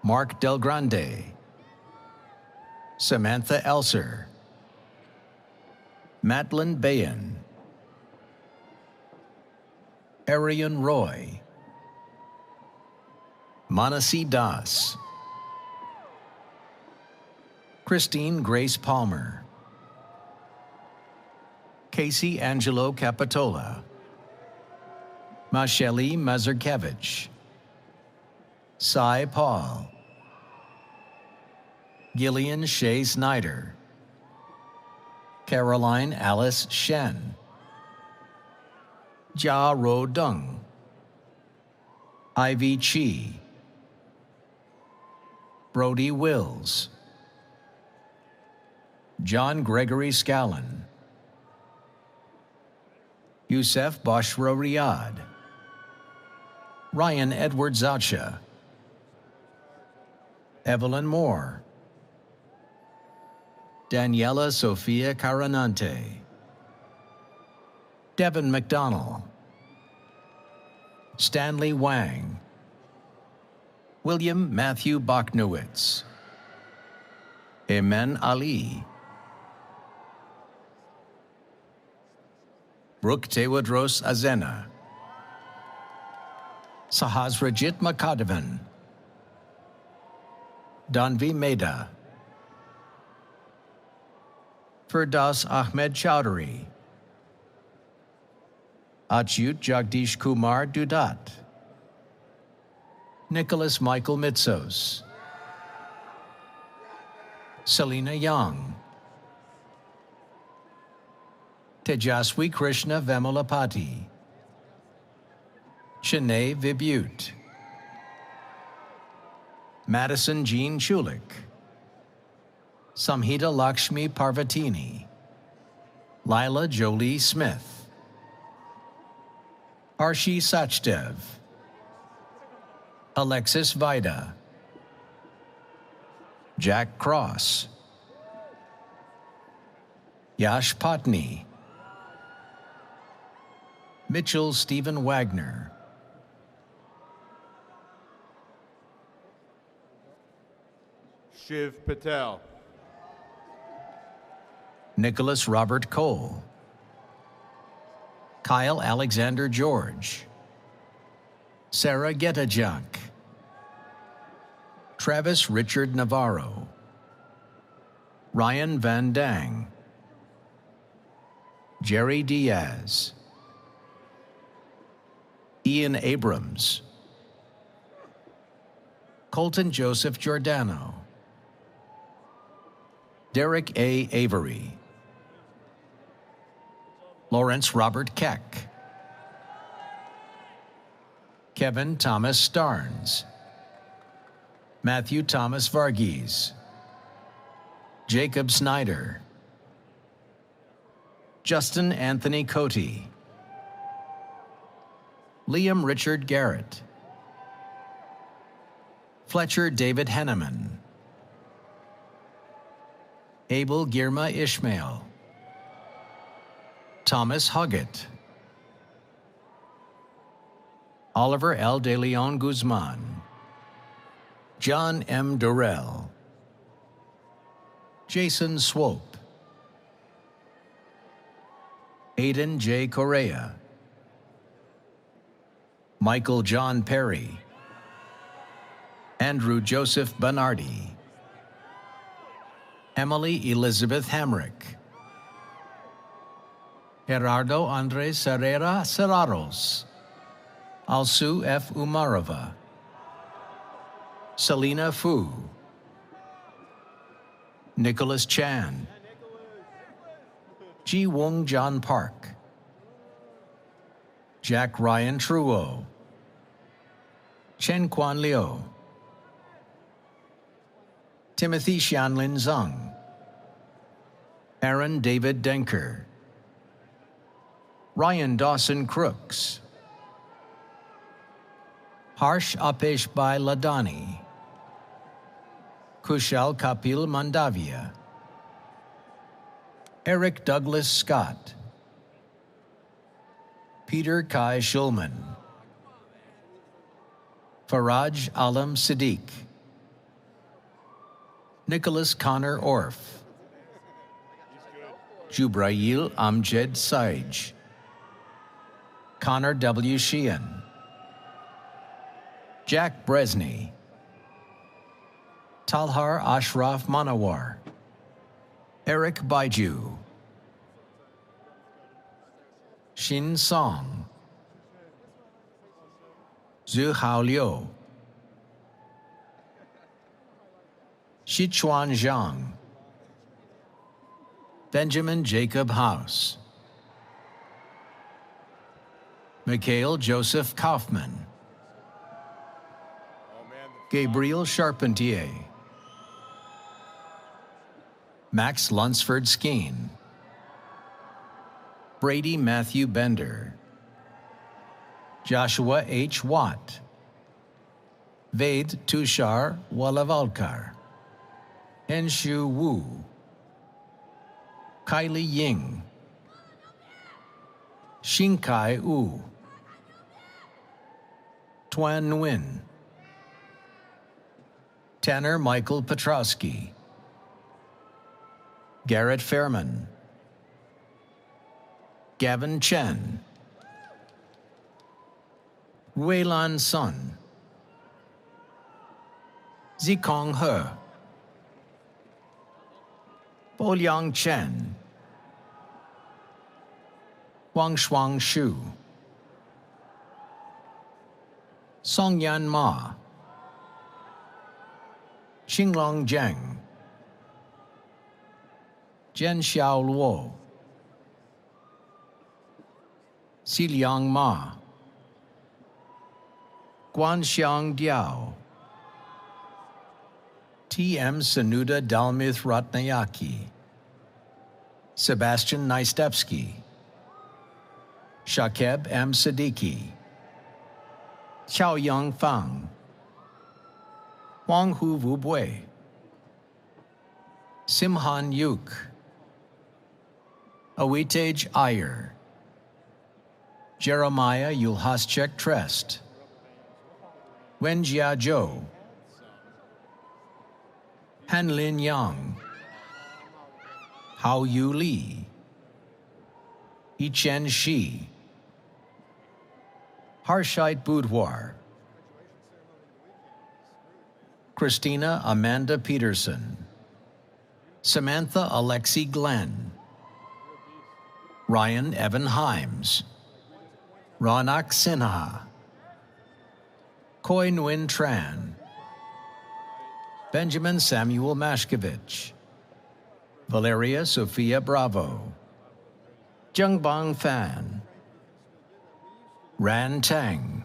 Mark Del Grande, Samantha Elser, Madeline Bayan, Arian Roy, Manasi Das, Christine Grace Palmer, Casey Angelo Capitola, Masheli Mazurkevich, Cy Paul, Gillian Shea Snyder, Caroline Alice Shen, Jia Ro Deng, Ivy Chi, Brody Wills, John Gregory Scallon, Youssef Bashra Riyad, Ryan Edward Zacha, Evelyn Moore, Daniela Sofia Caranante, Devin McDonnell, Stanley Wang, William Matthew Bochnowitz, Amen Ali, Brooke Tewadros Azena, Sahasrajit Makadavan, Danvi Meda, Firdaus Ahmed Chowdhury, Achyut Jagdish Kumar Dudat, Nicholas Michael Mitsos, Selena Young, Tejaswi Krishna Vemalapati, Shanae Vibute, Madison Jean Chulik, Samhita Lakshmi Parvatini, Lila Jolie Smith, Arshi Sachdev, Alexis Vida, Jack Cross, Yash Patni, Mitchell Stephen Wagner, Shiv Patel, Nicholas Robert Cole, Kyle Alexander George, Sarah Getajunk, Travis Richard Navarro, Ryan Van Dang, Jerry Diaz, Ian Abrams, Colton Joseph Giordano, Derek A. Avery, Lawrence Robert Keck, Kevin Thomas Starnes, Matthew Thomas Varghese, Jacob Snyder, Justin Anthony Cote, Liam Richard Garrett, Fletcher David Henneman, Abel Girma Ishmael, Thomas Huggett, Oliver L. De Leon Guzman, John M. Durrell, Jason Swope, Aidan J. Correa, Michael John Perry, Andrew Joseph Bernardi, Emily Elizabeth Hamrick, Gerardo Andres Herrera Serraros, Alsu F. Umarova, Selena Fu, Nicholas Chan, Ji Wong John Park, Jack Ryan Truo, Chen Quan Liu, Timothy Xianlin Zhang, Aaron David Denker, Ryan Dawson Crooks, Harsh Apeshbai Ladani, Kushal Kapil Mandavia, Eric Douglas Scott, Peter Kai Schulman, Faraj Alam Siddiq, Nicholas Connor Orff, Jubrail Amjed Saij, Connor W. Sheehan, Jack Bresney, Talhar Ashraf Manawar, Eric Baiju, Xin Song, Zhu Hao Liu, Sichuan Zhang, Benjamin Jacob House, Mikhail Joseph Kaufman, Gabriel Charpentier, Max Lunsford Skeen, Brady Matthew Bender, Joshua H. Watt, Ved Tushar Walavalkar, Henshu Wu, Kylie Ying, Xinkai Wu, Tuan Nguyen, Tanner Michael Petrowski, Garrett Fairman, Gavin Chen, Weilan Sun, Zikong He, Boiliang Chen, Wang Shuang Shu, Songyan Ma, Xinglong Zheng, Jen Xiao Luo, Xiliang Ma, Guanxiang Diao, T.M. Sanuda Dalmith Ratnayaki, Sebastian Nystepsky, Shakeb M. Siddiqui, Xiaoyang Fang, Wang Hu Wubui, Simhan Yuk, Awitej Iyer, Jeremiah Yulhaschek Trest, Wenjia Zhou, Hanlin Yang, Hao Yu Li, Yichen Shi, Harshite Boudoir, Christina Amanda Peterson, Samantha Alexi Glenn, Ryan Evan Himes, Ronak Sinha, Koi Nguyen Tran, Benjamin Samuel Mashkevich, Valeria Sophia Bravo, Zhengbang Fan, Ran Tang,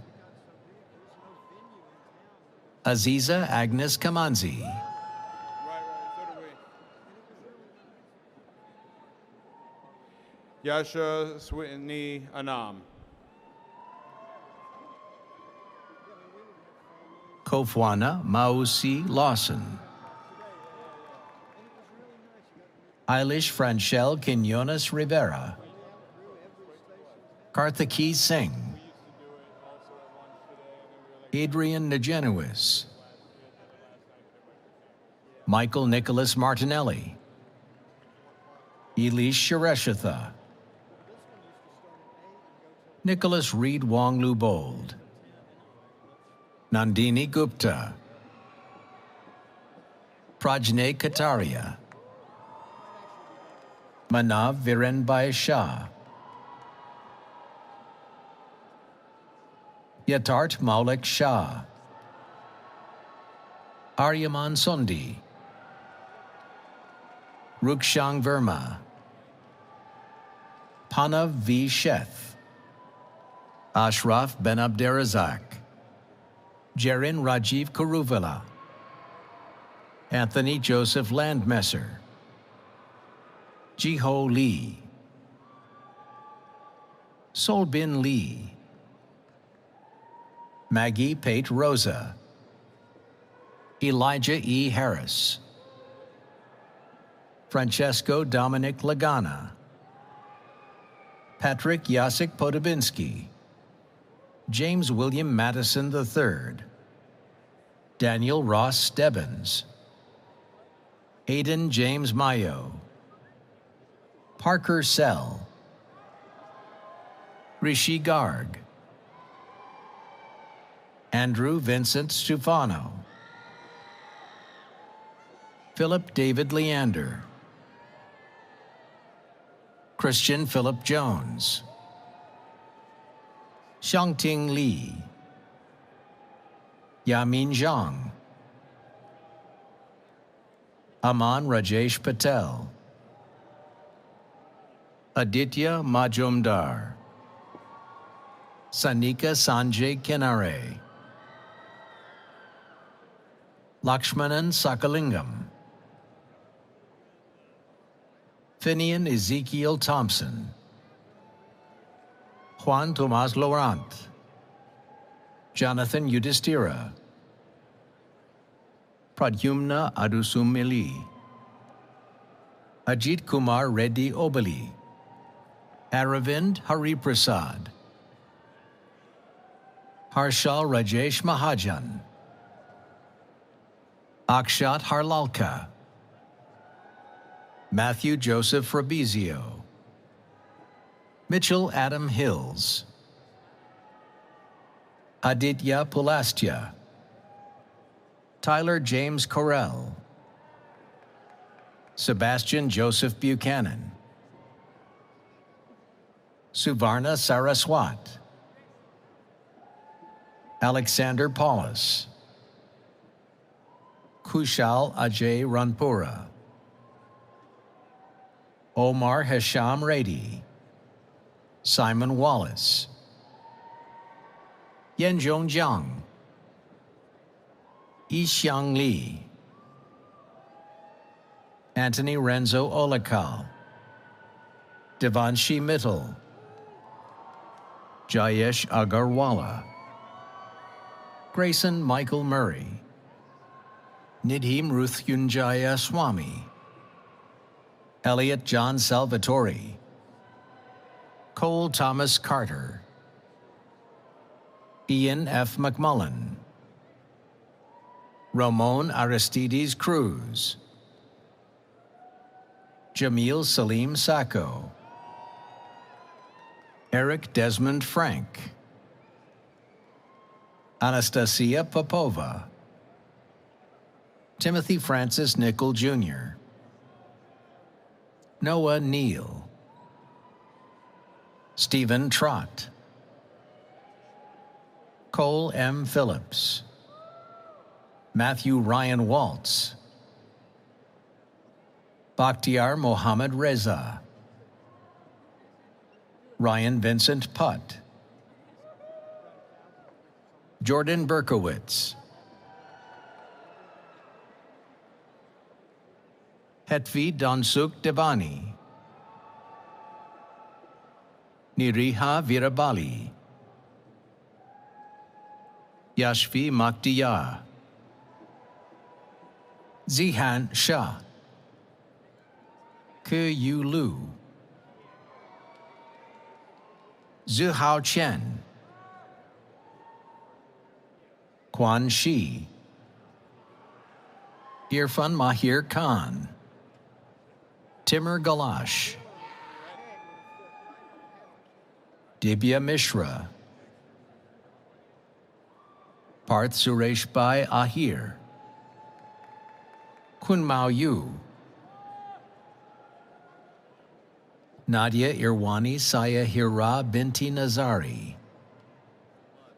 Aziza Agnes Kamanzi, Yasha Switney Anam, Kofwana Mausi Lawson, Eilish Franchelle Quinones Rivera, Karthiki Singh, Adrian Nagenuis, Michael Nicholas Martinelli, Elish Shareshatha, Nicholas Reed Wong Lubold, Nandini Gupta, Prajne Kataria, Manav Virenbhai Shah, Yatart Maulik Shah, Aryaman Sondi, Rukshang Verma, Panav V. Sheth, Ashraf Ben Abderazak, Jerin Rajiv Kuruvilla, Anthony Joseph Landmesser, Jiho Lee, Solbin Lee, Maggie Pate Rosa, Elijah E. Harris, Francesco Dominic Lagana, Patrick Jacek Podobinski, James William Madison III, Daniel Ross Stebbins, Aidan James Mayo, Parker Sell, Rishi Garg, Andrew Vincent Stufano, Philip David Leander, Christian Philip Jones, Xiangting Li, Yamin Zhang, Aman Rajesh Patel, Aditya Majumdar, Sanika Sanjay Kenare, Lakshmanan Sakalingam, Finian Ezekiel Thompson, Juan Tomas Laurent, Jonathan Yudhishthira, Pradyumna Adusumili, Ajit Kumar Reddy Obali, Aravind Hariprasad, Harshal Rajesh Mahajan, Akshat Harlalka, Matthew Joseph Fabrizio, Mitchell Adam Hills, Aditya Pulastya, Tyler James Correll, Sebastian Joseph Buchanan, Suvarna Saraswat, Alexander Paulus, Kushal Ajay Ranpura, Omar Hesham Reddy, Simon Wallace, Yanzhong Jiang, Yixiang Li, Anthony Renzo Olakal, Devanshi Mittal, Jayesh Agarwala, Grayson Michael Murray, Nidhi Mrutyunjaya Swami, Elliot John Salvatore, Cole Thomas Carter, Ian F. McMullen, Ramon Aristides Cruz, Jamil Salim Sacco, Eric Desmond Frank, Anastasia Popova, Timothy Francis Nickel Jr., Noah Neal, Stephen Trott, Cole M. Phillips, Matthew Ryan Waltz, Bakhtiar Mohammed Reza, Ryan Vincent Putt, Jordan Berkowitz, Hetvi Dansuk Devani, Niriha Virabali, Yashvi Makhtiya, Zihan Shah, Ke Yu Lu, Zuhao Chen, Quan Shi, Irfan Mahir Khan, Timur Galash, Dibya Mishra, Parth Suresh Bhai Ahir, Kunmao Yu, Nadia Irwani Saya Hira Binti Nazari,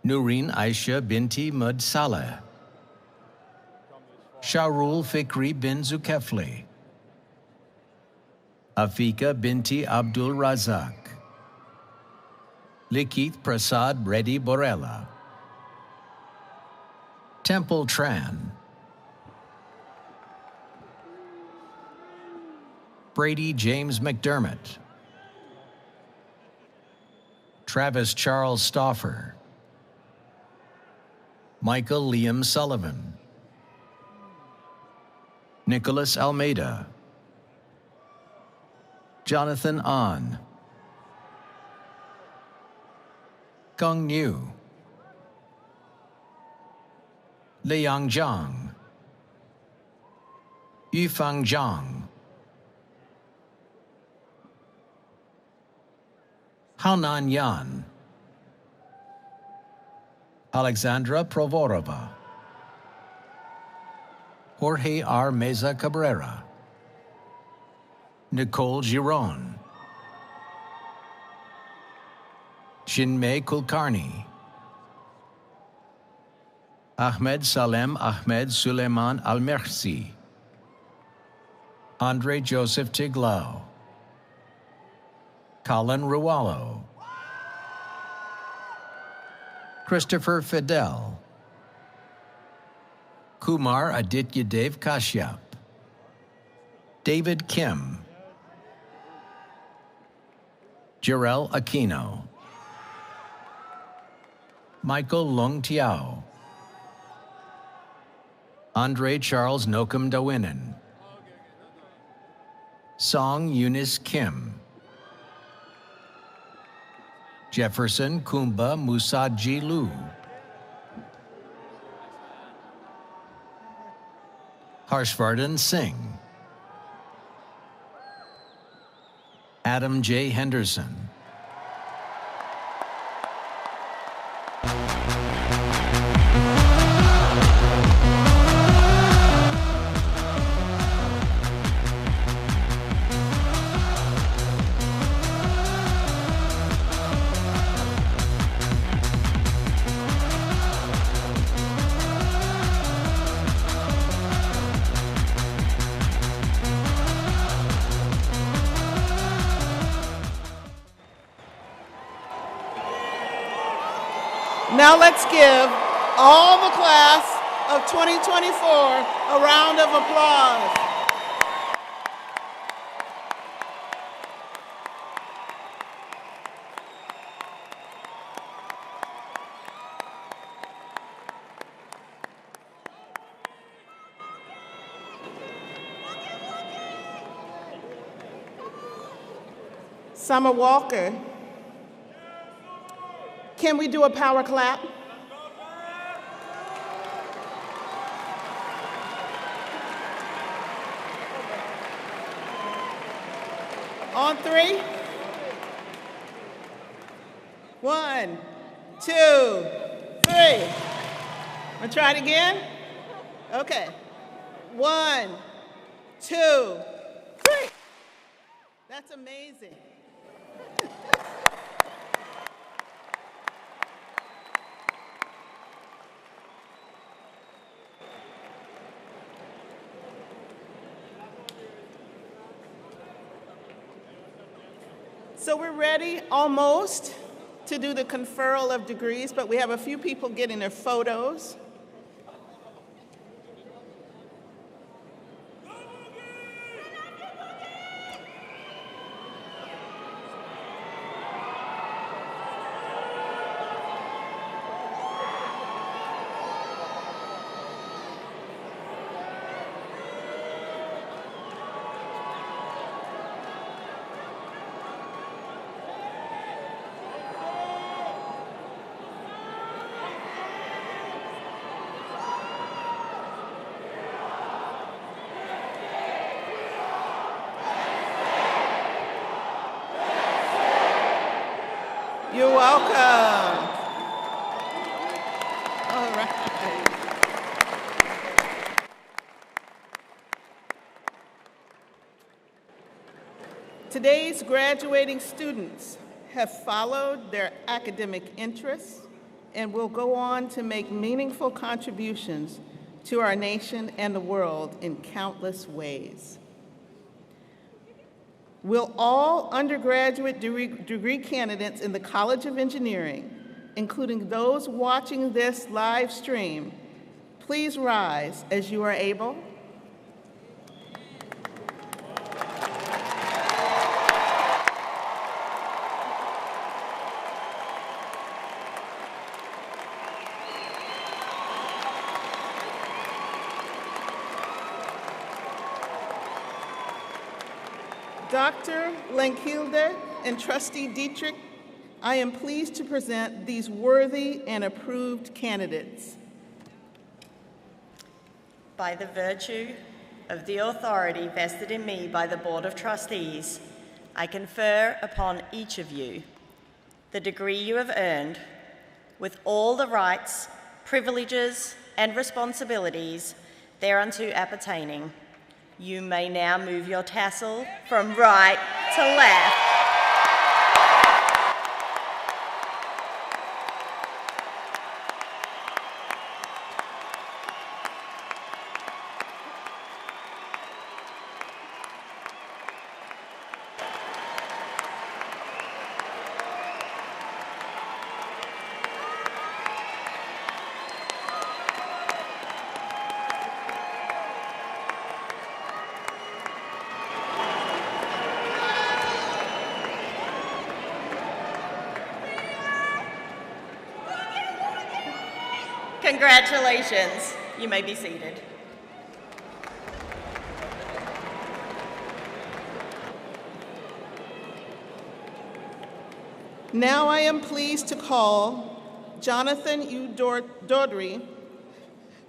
Nureen Aisha Binti Mud Saleh, Sharul Fikri bin Zulkefli, Afika Binti Abdul Razak, Likith Prasad Reddy Borella, Temple Tran, Brady James McDermott, Travis Charles Stauffer, Michael Liam Sullivan, Nicholas Almeida, Jonathan An, Geng Niu, Liang Zhang, Yufang Zhang, Haonan Yan, Alexandra Provorova, Jorge R. Meza Cabrera, Nicole Giron, Chinmay Kulkarni, Ahmed Salem Ahmed Suleiman Al-Mersi, Andre Joseph Tiglau, Colin Rualo, Christopher Fidel, Kumar Adityadev Kashyap, David Kim, Jarell Aquino, Michael Lung Tiao, Andre Charles Nokum Dawinen, Song Eunice Kim, Jefferson Kumba Musaji Lu, Harshvardhan Singh, Adam J. Henderson, Now let's give all the class of 2024 a round of applause. Summer Walker. Can we do a power clap? On three. 1, 2, 3. Wanna try it again? Okay. 1, 2, 3. That's amazing. So we're ready almost to do the conferral of degrees, but we have a few people getting their photos. You're welcome. All right. Today's graduating students have followed their academic interests and will go on to make meaningful contributions to our nation and the world in countless ways. Will all undergraduate degree candidates in the College of Engineering, including those watching this live stream, please rise as you are able? Dr. Lenkilde and Trustee Dietrich, I am pleased to present these worthy and approved candidates. By the virtue of the authority vested in me by the Board of Trustees, I confer upon each of you the degree you have earned with all the rights, privileges, and responsibilities thereunto appertaining. You may now move your tassel from right to left. Congratulations. You may be seated. Now I am pleased to call Jonathan U. Dodry,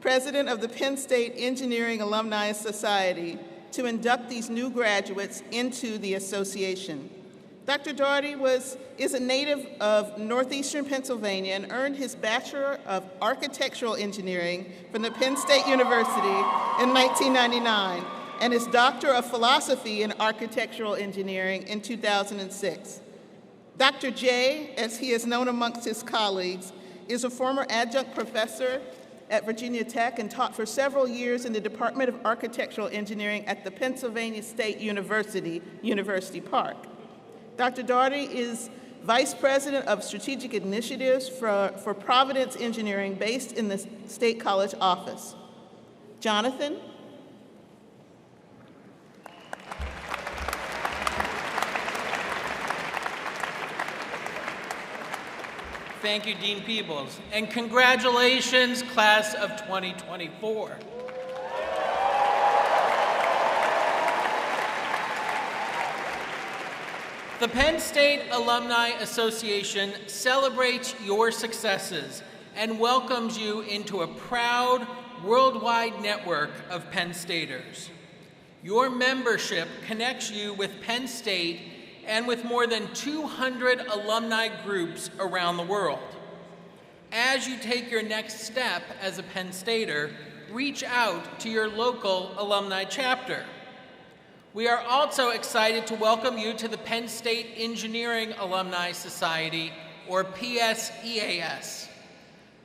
President of the Penn State Engineering Alumni Society, to induct these new graduates into the association. Dr. Daugherty is a native of northeastern Pennsylvania and earned his Bachelor of Architectural Engineering from the Penn State University in 1999 and his Doctor of Philosophy in Architectural Engineering in 2006. Dr. J, as he is known amongst his colleagues, is a former adjunct professor at Virginia Tech and taught for several years in the Department of Architectural Engineering at the Pennsylvania State University, University Park. Dr. Daugherty is Vice President of Strategic Initiatives for Providence Engineering based in the State College office. Jonathan? Thank you, Dean Peebles, and congratulations, class of 2024. The Penn State Alumni Association celebrates your successes and welcomes you into a proud worldwide network of Penn Staters. Your membership connects you with Penn State and with more than 200 alumni groups around the world. As you take your next step as a Penn Stater, reach out to your local alumni chapter. We are also excited to welcome you to the Penn State Engineering Alumni Society, or PSEAS.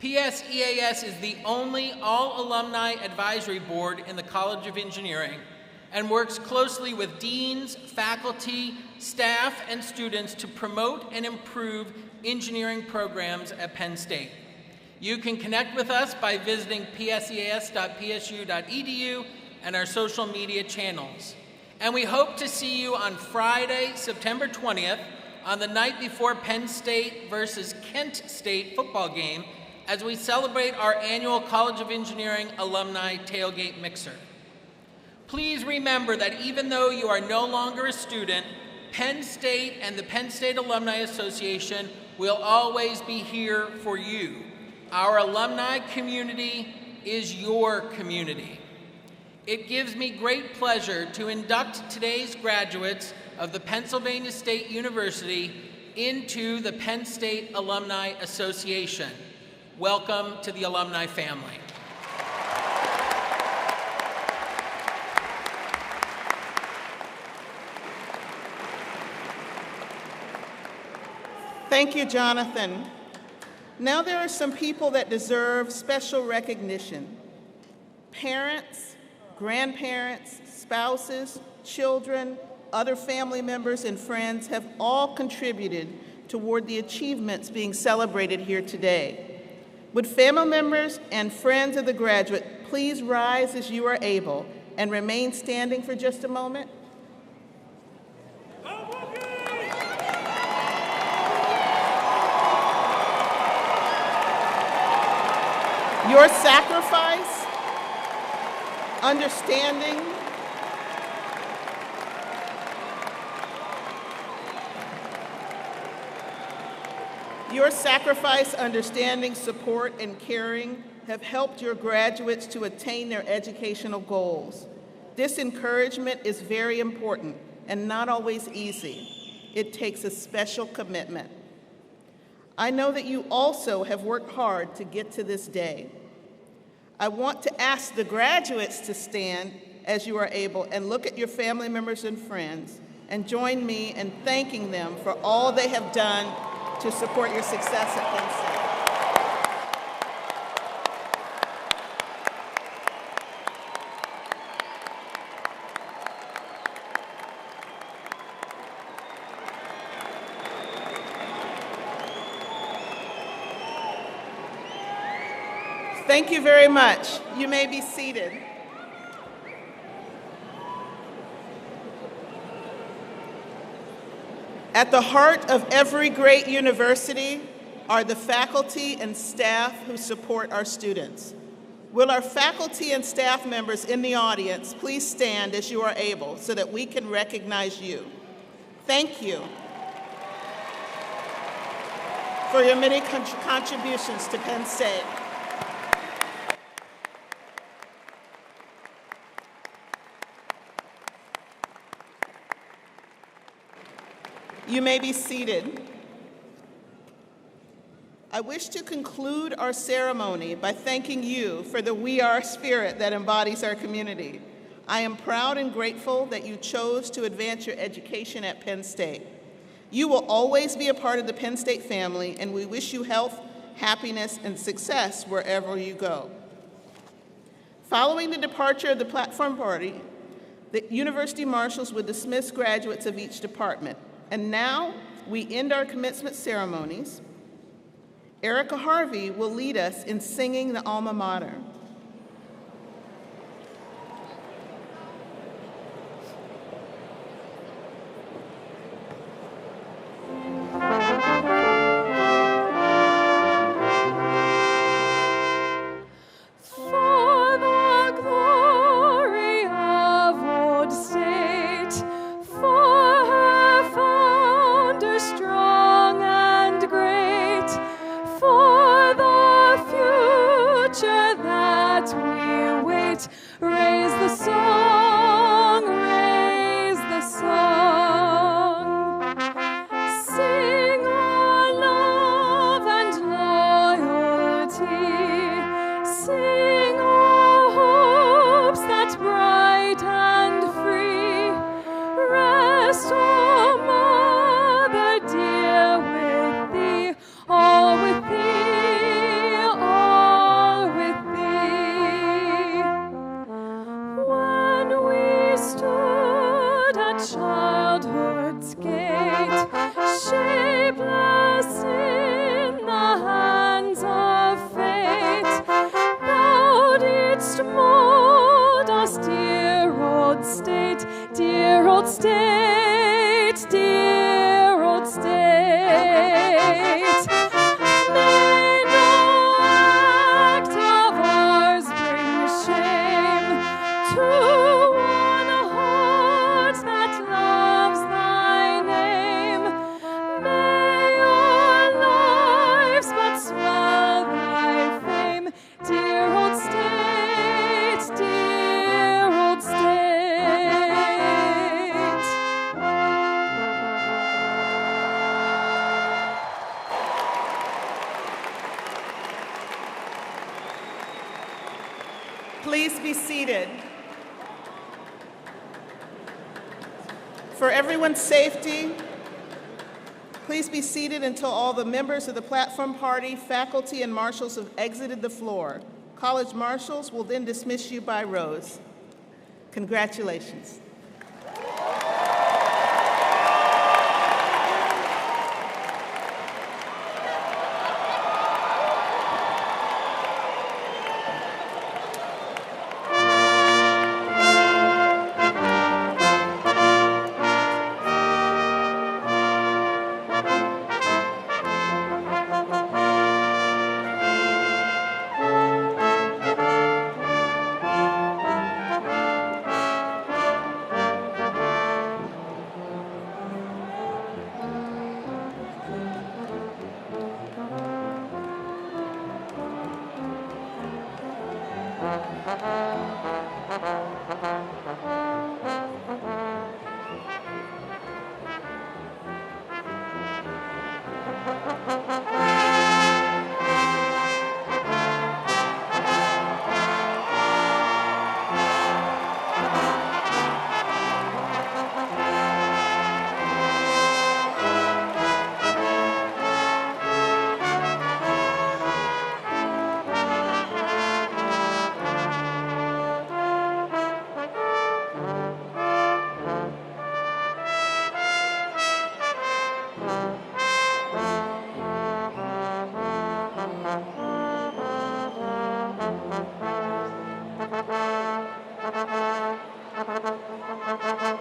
PSEAS is the only all-alumni advisory board in the College of Engineering and works closely with deans, faculty, staff, and students to promote and improve engineering programs at Penn State. You can connect with us by visiting pseas.psu.edu and our social media channels. And we hope to see you on Friday, September 20th, on the night before Penn State versus Kent State football game, as we celebrate our annual College of Engineering Alumni Tailgate Mixer. Please remember that even though you are no longer a student, Penn State and the Penn State Alumni Association will always be here for you. Our alumni community is your community. It gives me great pleasure to induct today's graduates of the Pennsylvania State University into the Penn State Alumni Association. Welcome to the alumni family. Thank you, Jonathan. Now there are some people that deserve special recognition. Parents, grandparents, spouses, children, other family members, and friends have all contributed toward the achievements being celebrated here today. Would family members and friends of the graduate please rise as you are able and remain standing for just a moment? Your sacrifice, understanding, support, and caring have helped your graduates to attain their educational goals. This encouragement is very important and not always easy. It takes a special commitment. I know that you also have worked hard to get to this day. I want to ask the graduates to stand as you are able and look at your family members and friends and join me in thanking them for all they have done to support your success at Penn State. Thank you very much. You may be seated. At the heart of every great university are the faculty and staff who support our students. Will our faculty and staff members in the audience please stand as you are able so that we can recognize you? Thank you for your many contributions to Penn State. You may be seated. I wish to conclude our ceremony by thanking you for the We Are spirit that embodies our community. I am proud and grateful that you chose to advance your education at Penn State. You will always be a part of the Penn State family, and we wish you health, happiness, and success wherever you go. Following the departure of the platform party, the University Marshals will dismiss graduates of each department. And now we end our commencement ceremonies. Erica Harvey will lead us in singing the alma mater. Please be seated. For everyone's safety, please be seated until all the members of the platform party, faculty, and marshals have exited the floor. College marshals will then dismiss you by rows. Congratulations. Thank you.